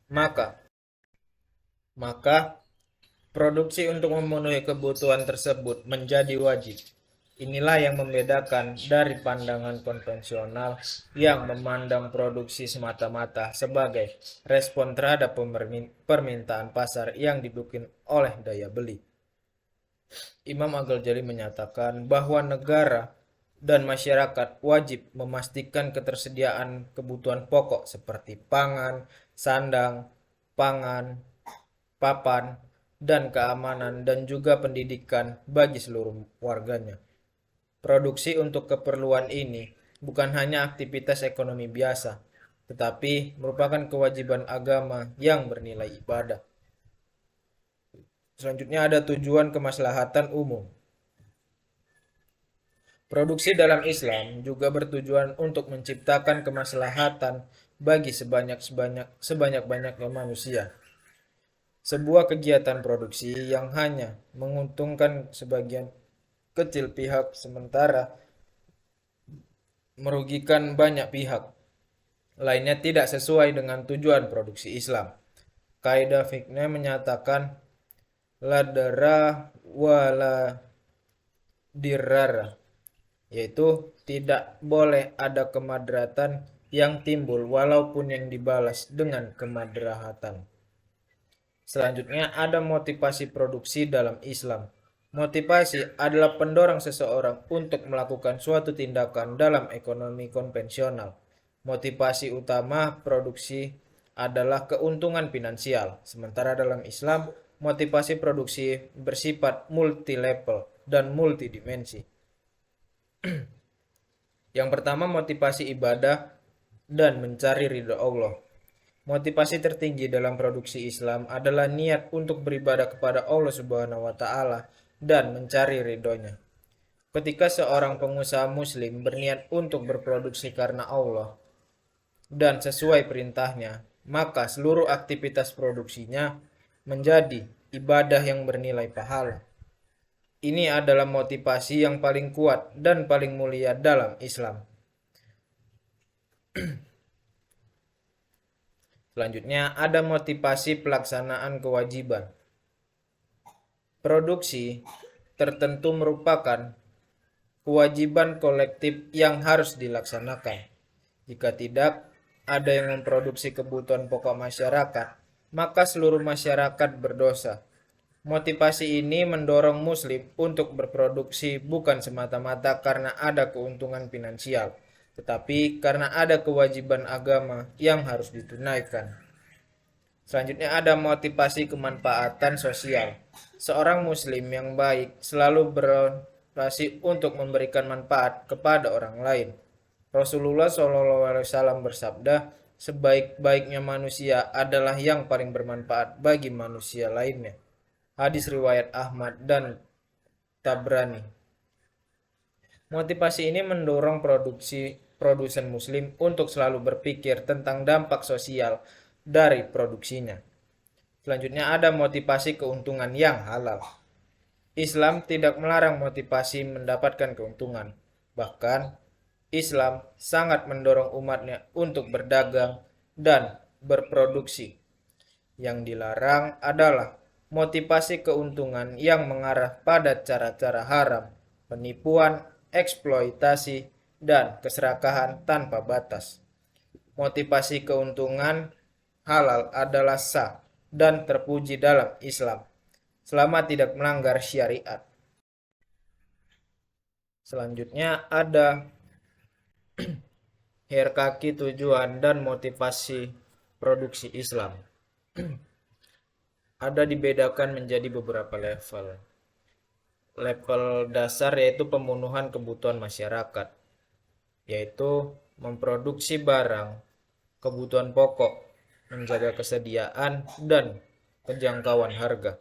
A: maka produksi untuk memenuhi kebutuhan tersebut menjadi wajib. Inilah yang membedakan dari pandangan konvensional yang memandang produksi semata-mata sebagai respon terhadap permintaan pasar yang didukung oleh daya beli. Imam Al-Ghazali menyatakan bahwa negara dan masyarakat wajib memastikan ketersediaan kebutuhan pokok seperti pangan, sandang, pangan, papan, dan keamanan dan juga pendidikan bagi seluruh warganya. Produksi untuk keperluan ini bukan hanya aktivitas ekonomi biasa, tetapi merupakan kewajiban agama yang bernilai ibadah. Selanjutnya ada tujuan kemaslahatan umum. Produksi dalam Islam juga bertujuan untuk menciptakan kemaslahatan bagi sebanyak-banyaknya manusia. Sebuah kegiatan produksi yang hanya menguntungkan sebagian kecil pihak sementara merugikan banyak pihak lainnya tidak sesuai dengan tujuan produksi Islam. Kaidah fikih menyatakan la darara wa la dirara, yaitu tidak boleh ada kemadaratan yang timbul walaupun yang dibalas dengan kemadaratan. Selanjutnya ada motivasi produksi dalam Islam. Motivasi adalah pendorong seseorang untuk melakukan suatu tindakan dalam ekonomi konvensional. Motivasi utama produksi adalah keuntungan finansial, sementara dalam Islam motivasi produksi bersifat multi-level dan multidimensi. Yang pertama, motivasi ibadah dan mencari ridha Allah. Motivasi tertinggi dalam produksi Islam adalah niat untuk beribadah kepada Allah Subhanahu wa taala dan mencari ridhonya. Ketika seorang pengusaha muslim berniat untuk berproduksi karena Allah dan sesuai perintahnya, maka seluruh aktivitas produksinya menjadi ibadah yang bernilai pahala. Ini adalah motivasi yang paling kuat dan paling mulia dalam Islam. Selanjutnya ada motivasi pelaksanaan kewajiban. Produksi tertentu merupakan kewajiban kolektif yang harus dilaksanakan. Jika tidak ada yang memproduksi kebutuhan pokok masyarakat, maka seluruh masyarakat berdosa. Motivasi ini mendorong Muslim untuk berproduksi bukan semata-mata karena ada keuntungan finansial, tetapi karena ada kewajiban agama yang harus ditunaikan. Selanjutnya ada motivasi kemanfaatan sosial. Seorang Muslim yang baik selalu berorientasi untuk memberikan manfaat kepada orang lain. Rasulullah SAW bersabda, sebaik-baiknya manusia adalah yang paling bermanfaat bagi manusia lainnya. Hadis riwayat Ahmad dan Tabrani. Motivasi ini mendorong produsen muslim untuk selalu berpikir tentang dampak sosial dari produksinya. Selanjutnya ada motivasi keuntungan yang halal. Islam tidak melarang motivasi mendapatkan keuntungan. Bahkan, Islam sangat mendorong umatnya untuk berdagang dan berproduksi. Yang dilarang adalah motivasi keuntungan yang mengarah pada cara-cara haram, penipuan, eksploitasi, dan keserakahan tanpa batas. Motivasi keuntungan halal adalah sah dan terpuji dalam Islam, selama tidak melanggar syariat. Selanjutnya ada hierarki tujuan dan motivasi produksi Islam. Ada dibedakan menjadi beberapa level. Level dasar yaitu pembunuhan kebutuhan masyarakat, yaitu memproduksi barang, kebutuhan pokok, menjaga kesediaan, dan kejangkauan harga.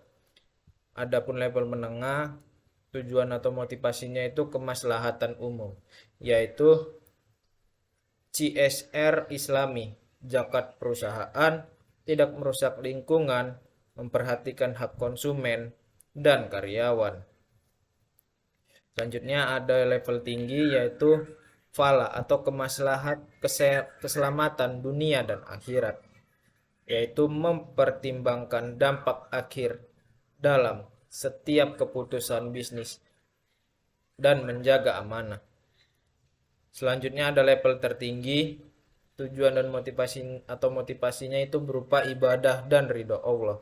A: Adapun level menengah, tujuan atau motivasinya itu kemaslahatan umum, yaitu CSR Islami, zakat perusahaan, tidak merusak lingkungan, memperhatikan hak konsumen dan karyawan. Selanjutnya ada level tinggi yaitu fala atau keselamatan dunia dan akhirat, yaitu mempertimbangkan dampak akhir dalam setiap keputusan bisnis dan menjaga amanah. Selanjutnya ada level tertinggi, tujuan dan motivasinya itu berupa ibadah dan ridho Allah,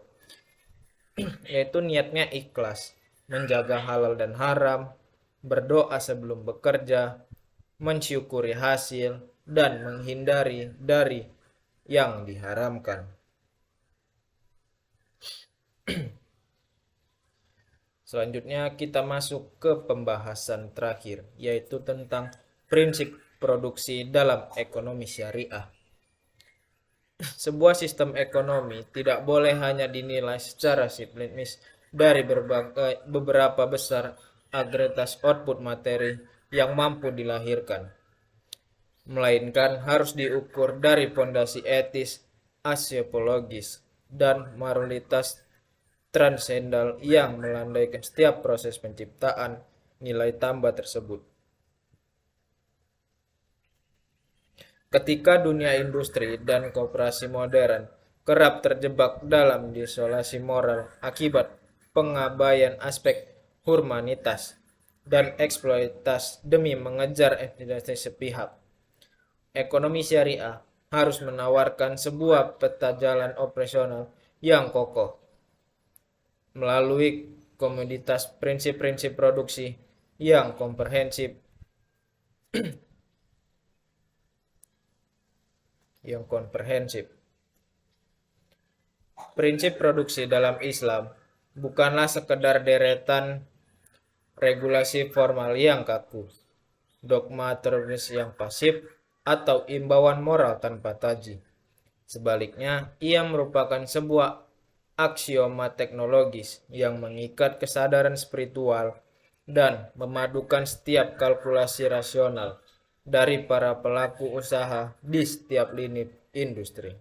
A: yaitu niatnya ikhlas, menjaga halal dan haram, berdoa sebelum bekerja, mensyukuri hasil, dan menghindari dari yang diharamkan. Selanjutnya kita masuk ke pembahasan terakhir, yaitu tentang prinsip produksi dalam ekonomi syariah. Sebuah sistem ekonomi tidak boleh hanya dinilai secara simplimis dari beberapa besar agregat output materi yang mampu dilahirkan, melainkan harus diukur dari fondasi etis, asiopologis, dan moralitas transendal yang melandaikan setiap proses penciptaan nilai tambah tersebut. Ketika dunia industri dan koperasi modern kerap terjebak dalam isolasi moral akibat pengabaian aspek humanitas dan eksploitasi demi mengejar efisiensi sepihak, ekonomi syariah harus menawarkan sebuah peta jalan operasional yang kokoh melalui komoditas prinsip-prinsip produksi yang komprehensif Prinsip produksi dalam Islam bukanlah sekedar deretan regulasi formal yang kaku, dogma teroris yang pasif, atau imbauan moral tanpa taji. Sebaliknya, ia merupakan sebuah aksioma teknologis yang mengikat kesadaran spiritual dan memadukan setiap kalkulasi rasional dari para pelaku usaha di setiap lini industri.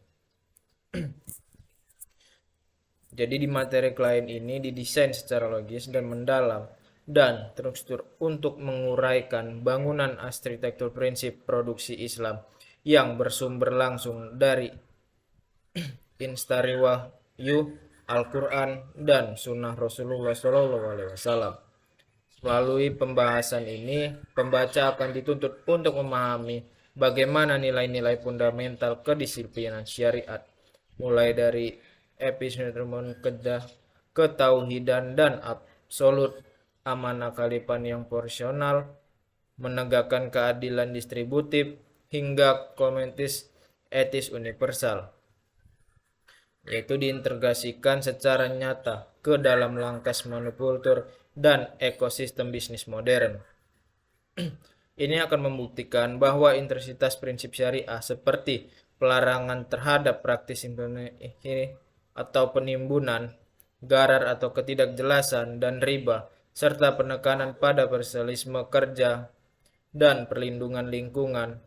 A: Jadi di materi klien ini didesain secara logis dan mendalam dan terstruktur untuk menguraikan bangunan arsitektur prinsip produksi Islam yang bersumber langsung dari Instari Wahyu, Al-Quran, dan Sunnah Rasulullah SAW. Melalui pembahasan ini, pembaca akan dituntut untuk memahami bagaimana nilai-nilai fundamental kedisiplinan syariat, mulai dari epistemologi ketauhidan dan absolut, amanah khalifah yang proporsional, menegakkan keadilan distributif, hingga komunitas etis universal, yaitu diintegrasikan secara nyata ke dalam langkas monokultur dan ekosistem bisnis modern. Ini akan membuktikan bahwa intensitas prinsip syariah seperti pelarangan terhadap praktis ini atau penimbunan, garar atau ketidakjelasan, dan riba, serta penekanan pada pluralisme kerja dan perlindungan lingkungan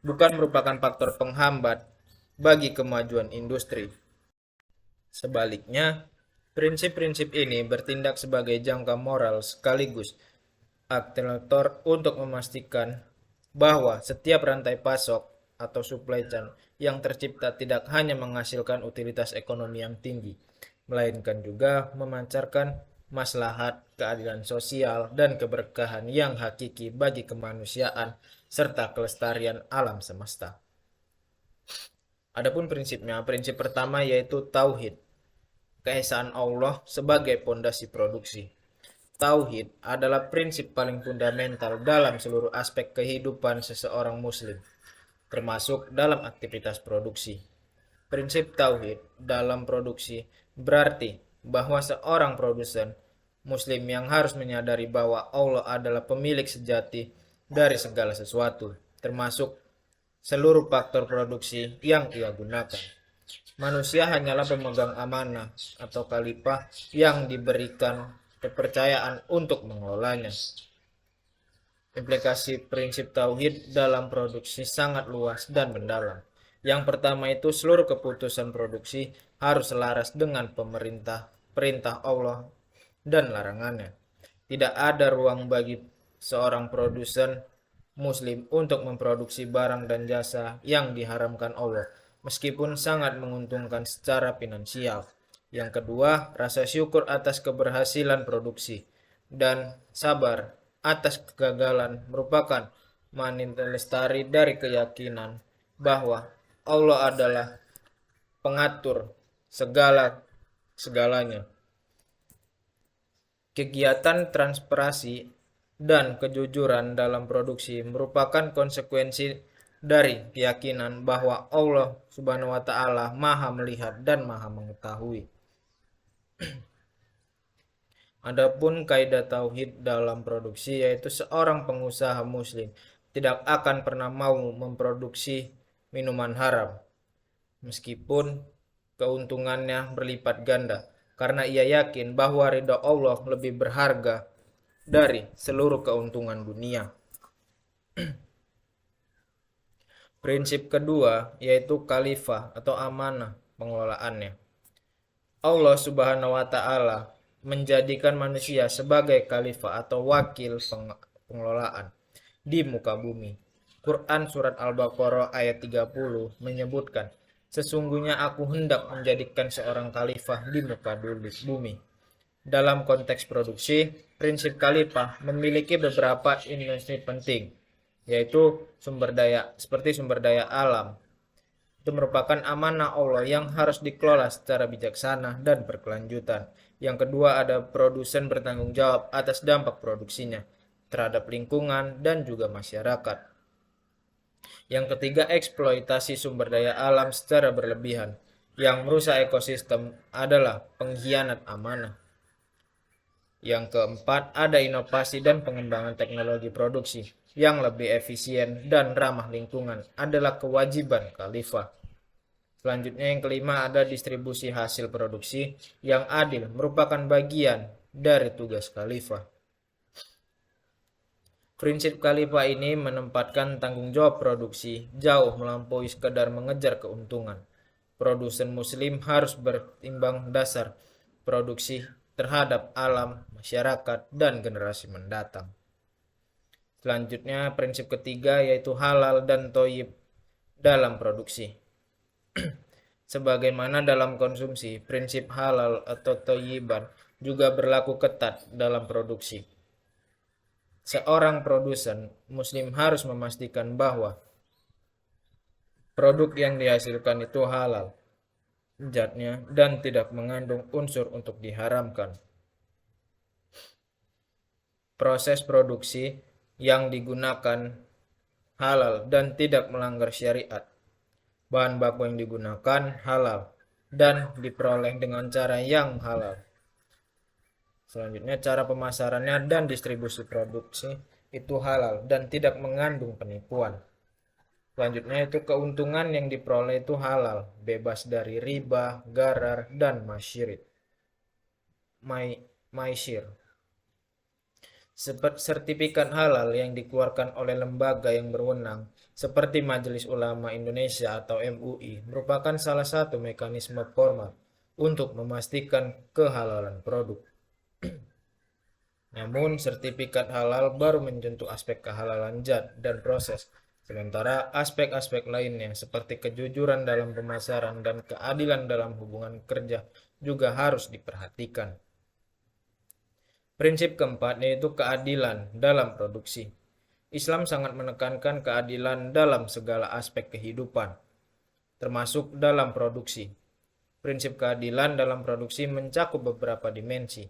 A: bukan merupakan faktor penghambat bagi kemajuan industri. Sebaliknya, prinsip-prinsip ini bertindak sebagai jangka moral sekaligus akselerator untuk memastikan bahwa setiap rantai pasok atau supply chain yang tercipta tidak hanya menghasilkan utilitas ekonomi yang tinggi, melainkan juga memancarkan maslahat, keadilan sosial, dan keberkahan yang hakiki bagi kemanusiaan serta kelestarian alam semesta. Adapun prinsipnya, prinsip pertama yaitu tauhid, keesaan Allah sebagai pondasi produksi. Tauhid adalah prinsip paling fundamental dalam seluruh aspek kehidupan seseorang muslim, termasuk dalam aktivitas produksi. Prinsip tauhid dalam produksi berarti bahwa seorang produsen muslim yang harus menyadari bahwa Allah adalah pemilik sejati dari segala sesuatu, termasuk seluruh faktor produksi yang ia gunakan. Manusia hanyalah pemegang amanah atau khalifah yang diberikan kepercayaan untuk mengelolanya. Implikasi prinsip tauhid dalam produksi sangat luas dan mendalam. Yang pertama itu seluruh keputusan produksi harus selaras dengan perintah Allah dan larangannya. Tidak ada ruang bagi seorang produsen muslim untuk memproduksi barang dan jasa yang diharamkan Allah, meskipun sangat menguntungkan secara finansial. Yang kedua, rasa syukur atas keberhasilan produksi dan sabar atas kegagalan merupakan manifestasi lestari dari keyakinan bahwa Allah adalah pengatur segalanya. Kegiatan transparansi dan kejujuran dalam produksi merupakan konsekuensi dari keyakinan bahwa Allah Subhanahu wa taala Maha melihat dan Maha mengetahui. Adapun kaidah tauhid dalam produksi yaitu seorang pengusaha muslim tidak akan pernah mau memproduksi minuman haram meskipun keuntungannya berlipat ganda, karena ia yakin bahwa ridha Allah lebih berharga dari seluruh keuntungan dunia. Prinsip kedua yaitu khalifah atau amanah pengelolaannya. Allah Subhanahu wa taala menjadikan manusia sebagai khalifah atau wakil pengelolaan di muka bumi. Quran surat Al-Baqarah ayat 30 menyebutkan, sesungguhnya aku hendak menjadikan seorang khalifah di muka bumi. Dalam konteks produksi, prinsip khalifah memiliki beberapa industri penting, yaitu sumber daya alam. Itu merupakan amanah Allah yang harus dikelola secara bijaksana dan berkelanjutan. Yang kedua, ada produsen bertanggung jawab atas dampak produksinya terhadap lingkungan dan juga masyarakat. Yang ketiga, eksploitasi sumber daya alam secara berlebihan yang merusak ekosistem adalah pengkhianat amanah. Yang keempat, ada inovasi dan pengembangan teknologi produksi yang lebih efisien dan ramah lingkungan adalah kewajiban khalifah. Selanjutnya yang kelima, ada distribusi hasil produksi yang adil merupakan bagian dari tugas khalifah. Prinsip khalifah ini menempatkan tanggung jawab produksi jauh melampaui sekedar mengejar keuntungan. Produsen muslim harus bertimbang dasar produksi terhadap alam, masyarakat, dan generasi mendatang. Selanjutnya prinsip ketiga yaitu halal dan thayyib dalam produksi. Sebagaimana dalam konsumsi, prinsip halal atau thayyiban juga berlaku ketat dalam produksi. Seorang produsen muslim harus memastikan bahwa produk yang dihasilkan itu halal zatnya dan tidak mengandung unsur untuk diharamkan. Proses produksi yang digunakan halal dan tidak melanggar syariat. Bahan baku yang digunakan halal dan diperoleh dengan cara yang halal. Selanjutnya, cara pemasarannya dan distribusi produksi itu halal dan tidak mengandung penipuan. Selanjutnya itu keuntungan yang diperoleh itu halal, bebas dari riba, gharar, dan maisir. Sertifikat halal yang dikeluarkan oleh lembaga yang berwenang seperti Majelis Ulama Indonesia atau MUI merupakan salah satu mekanisme formal untuk memastikan kehalalan produk. Namun, sertifikat halal baru menyentuh aspek kehalalan zat dan proses, sementara aspek-aspek lainnya seperti kejujuran dalam pemasaran dan keadilan dalam hubungan kerja juga harus diperhatikan. Prinsip keempat yaitu keadilan dalam produksi. Islam sangat menekankan keadilan dalam segala aspek kehidupan, termasuk dalam produksi. Prinsip keadilan dalam produksi mencakup beberapa dimensi.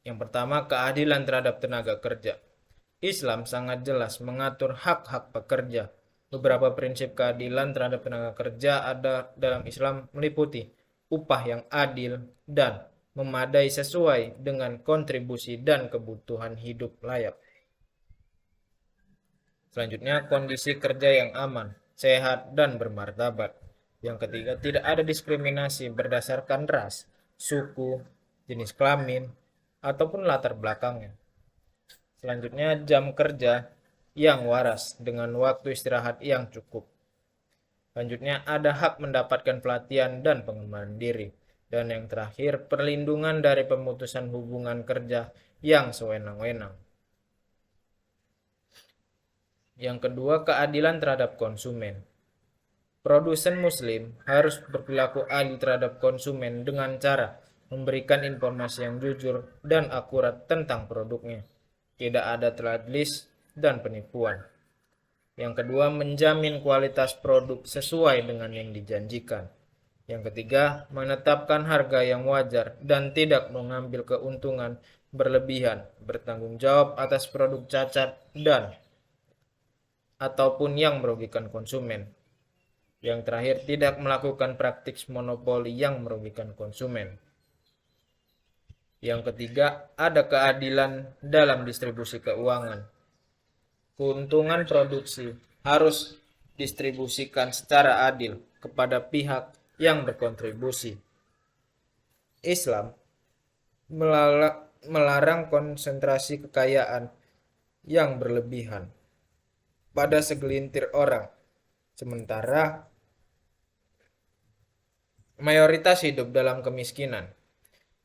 A: Yang pertama, keadilan terhadap tenaga kerja. Islam sangat jelas mengatur hak-hak pekerja. Beberapa prinsip keadilan terhadap tenaga kerja ada dalam Islam meliputi upah yang adil dan memadai sesuai dengan kontribusi dan kebutuhan hidup layak. Selanjutnya, kondisi kerja yang aman, sehat, dan bermartabat. Yang ketiga, tidak ada diskriminasi berdasarkan ras, suku, jenis kelamin, ataupun latar belakangnya. Selanjutnya, jam kerja yang waras dengan waktu istirahat yang cukup. Selanjutnya, ada hak mendapatkan pelatihan dan pengembangan diri. Dan yang terakhir, perlindungan dari pemutusan hubungan kerja yang sewenang-wenang. Yang kedua, keadilan terhadap konsumen. Produsen muslim harus berperilaku adil terhadap konsumen dengan cara memberikan informasi yang jujur dan akurat tentang produknya. Tidak ada tadlis dan penipuan. Yang kedua, menjamin kualitas produk sesuai dengan yang dijanjikan. Yang ketiga, menetapkan harga yang wajar dan tidak mengambil keuntungan berlebihan, bertanggung jawab atas produk cacat dan ataupun yang merugikan konsumen. Yang terakhir, tidak melakukan praktik monopoli yang merugikan konsumen. Yang ketiga, ada keadilan dalam distribusi keuangan. Keuntungan produksi harus distribusikan secara adil kepada pihak yang berkontribusi. Islam melarang konsentrasi kekayaan yang berlebihan pada segelintir orang, sementara mayoritas hidup dalam kemiskinan.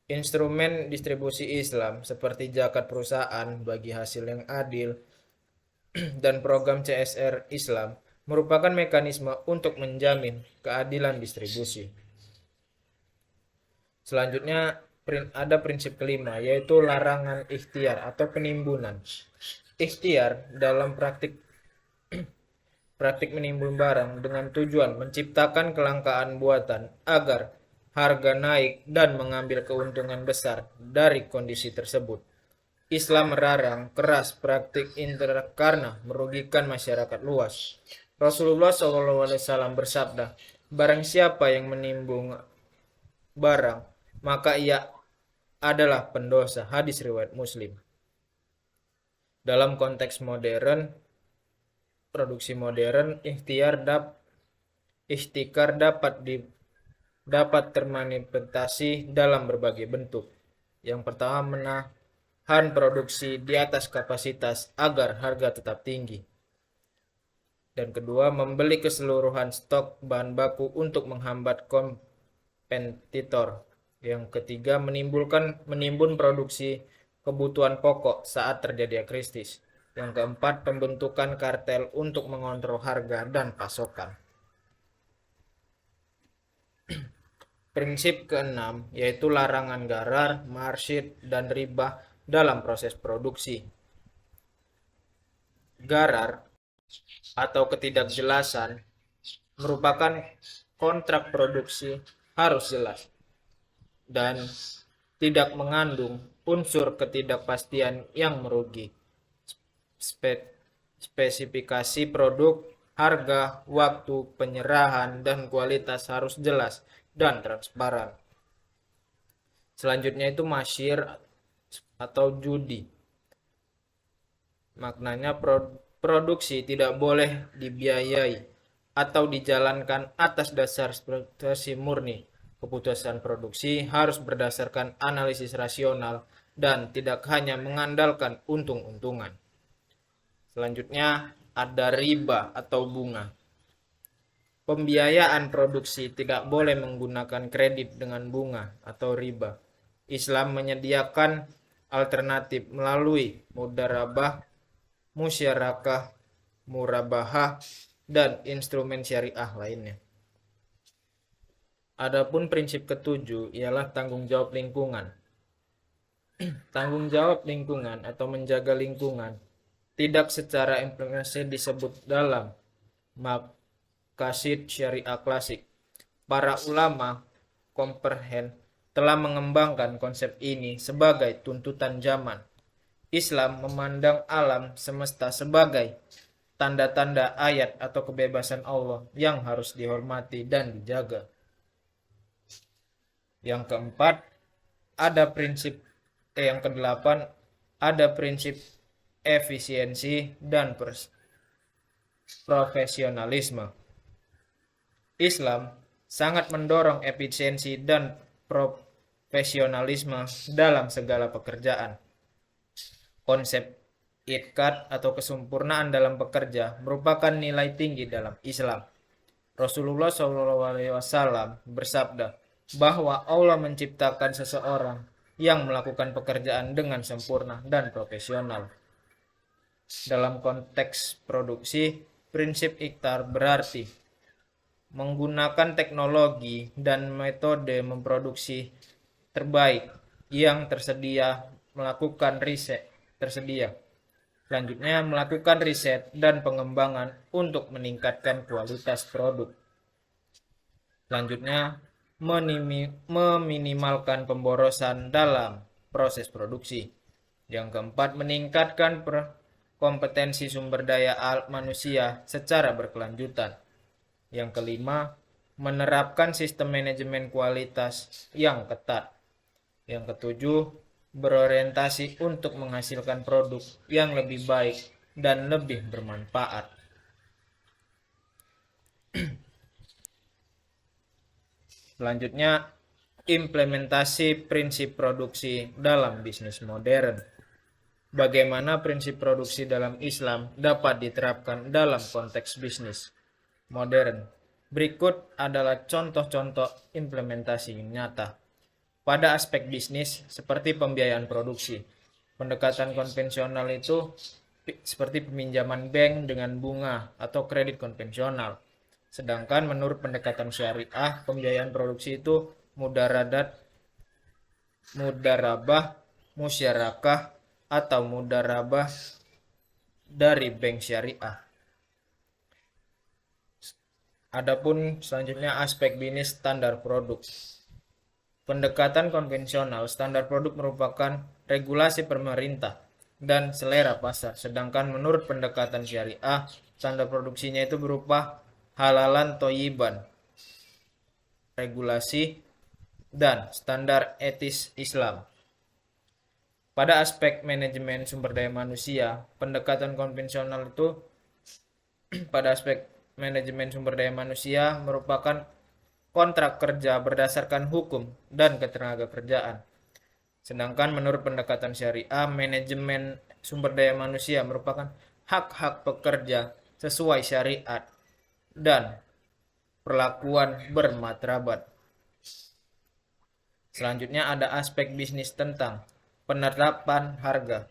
A: Instrumen distribusi Islam seperti zakat perusahaan bagi hasil yang adil dan program CSR Islam merupakan mekanisme untuk menjamin keadilan distribusi. Selanjutnya ada prinsip kelima, yaitu larangan ikhtiar atau penimbunan. Ikhtiar dalam praktik menimbun barang dengan tujuan menciptakan kelangkaan buatan agar harga naik dan mengambil keuntungan besar dari kondisi tersebut. Islam melarang keras praktik interaksi karena merugikan masyarakat luas. Rasulullah SAW bersabda, barang siapa yang menimbun barang, maka ia adalah pendosa. Hadis riwayat Muslim. Dalam konteks modern, produksi modern, ikhtikar dapat termanifestasi dalam berbagai bentuk. Yang pertama, menahan produksi di atas kapasitas agar harga tetap tinggi. Dan kedua, membeli keseluruhan stok bahan baku untuk menghambat kompetitor. Yang ketiga, menimbun produksi kebutuhan pokok saat terjadi krisis. Yang keempat, pembentukan kartel untuk mengontrol harga dan pasokan. Prinsip keenam yaitu larangan gharar, marsid, dan riba dalam proses produksi. Gharar atau ketidakjelasan merupakan kontrak produksi harus jelas dan tidak mengandung unsur ketidakpastian yang merugi. Spesifikasi produk, harga, waktu, penyerahan, dan kualitas harus jelas dan transparan. Selanjutnya itu masyir atau judi. Maknanya produksi tidak boleh dibiayai atau dijalankan atas dasar ekspektasi murni. Keputusan produksi harus berdasarkan analisis rasional dan tidak hanya mengandalkan untung-untungan. Selanjutnya ada riba atau bunga. Pembiayaan produksi tidak boleh menggunakan kredit dengan bunga atau riba. Islam menyediakan alternatif melalui mudarabah, musyarakah, murabahah, dan instrumen syariah lainnya. Adapun prinsip ketujuh ialah tanggung jawab lingkungan. Tanggung jawab lingkungan atau menjaga lingkungan tidak secara implementasi disebut dalam maqasid syariah klasik. Para ulama komprehen telah mengembangkan konsep ini sebagai tuntutan zaman. Islam memandang alam semesta sebagai tanda-tanda ayat atau kebebasan Allah yang harus dihormati dan dijaga. Yang keempat, yang kedelapan, ada prinsip efisiensi dan profesionalisme. Islam sangat mendorong efisiensi dan profesionalisme dalam segala pekerjaan. Konsep itqad atau kesempurnaan dalam bekerja merupakan nilai tinggi dalam Islam. Rasulullah SAW bersabda bahwa Allah menciptakan seseorang yang melakukan pekerjaan dengan sempurna dan profesional. Dalam konteks produksi, prinsip ikhtiar berarti menggunakan teknologi dan metode memproduksi terbaik yang tersedia, melakukan riset tersedia. Selanjutnya, melakukan riset dan pengembangan untuk meningkatkan kualitas produk. Selanjutnya, meminimalkan pemborosan dalam proses produksi. Yang keempat, meningkatkan kompetensi sumber daya manusia secara berkelanjutan. Yang kelima, menerapkan sistem manajemen kualitas yang ketat. Yang ketujuh, berorientasi untuk menghasilkan produk yang lebih baik dan lebih bermanfaat. Selanjutnya, implementasi prinsip produksi dalam bisnis modern. Bagaimana prinsip produksi dalam Islam dapat diterapkan dalam konteks bisnis modern? Berikut adalah contoh-contoh implementasi nyata. Pada aspek bisnis, seperti pembiayaan produksi, pendekatan konvensional itu seperti peminjaman bank dengan bunga atau kredit konvensional. Sedangkan menurut pendekatan syariah, pembiayaan produksi itu mudarabah, musyarakah, atau mudarabah dari bank syariah. Adapun selanjutnya aspek bisnis standar produk. Pendekatan konvensional, standar produk merupakan regulasi pemerintah dan selera pasar. Sedangkan menurut pendekatan syariah, standar produksinya itu berupa halalan toyiban, regulasi, dan standar etis Islam. Pada aspek manajemen sumber daya manusia, pendekatan konvensional itu pada aspek manajemen sumber daya manusia merupakan kontrak kerja berdasarkan hukum dan ketenagakerjaan. Sedangkan menurut pendekatan syariah, manajemen sumber daya manusia merupakan hak-hak pekerja sesuai syariat dan perlakuan bermartabat. Selanjutnya ada aspek bisnis tentang penetapan harga.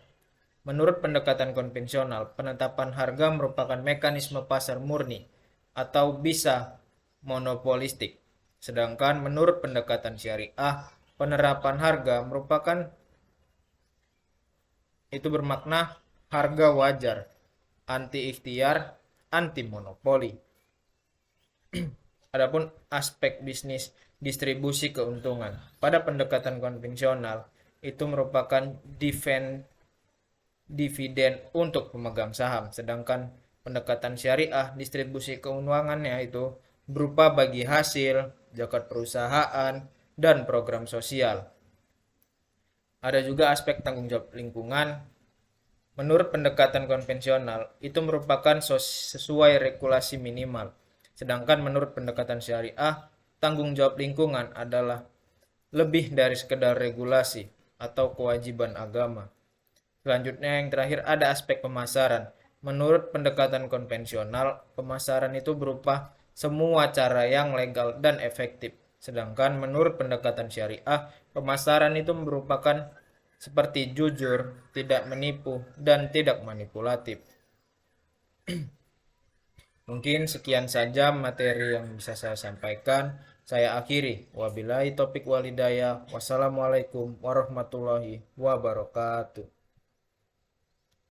A: Menurut pendekatan konvensional, penetapan harga merupakan mekanisme pasar murni atau bisa monopolistik. Sedangkan menurut pendekatan syariah, penerapan harga merupakan itu bermakna harga wajar, anti ikhtiar, anti monopoli. Adapun aspek bisnis distribusi keuntungan. Pada pendekatan konvensional, itu merupakan dividen untuk pemegang saham, sedangkan pendekatan syariah distribusi keuangannya itu berupa bagi hasil, zakat perusahaan, dan program sosial. Ada juga aspek tanggung jawab lingkungan. Menurut pendekatan konvensional, itu merupakan sesuai regulasi minimal. Sedangkan menurut pendekatan syariah, tanggung jawab lingkungan adalah lebih dari sekedar regulasi atau kewajiban agama. Selanjutnya yang terakhir ada aspek pemasaran. Menurut pendekatan konvensional, pemasaran itu berupa semua cara yang legal dan efektif. Sedangkan menurut pendekatan syariah, pemasaran itu merupakan seperti jujur, tidak menipu, dan tidak manipulatif. Mungkin sekian saja materi yang bisa saya sampaikan. Saya akhiri. Wabillahi taufiq walhidayah. Wassalamualaikum warahmatullahi wabarakatuh.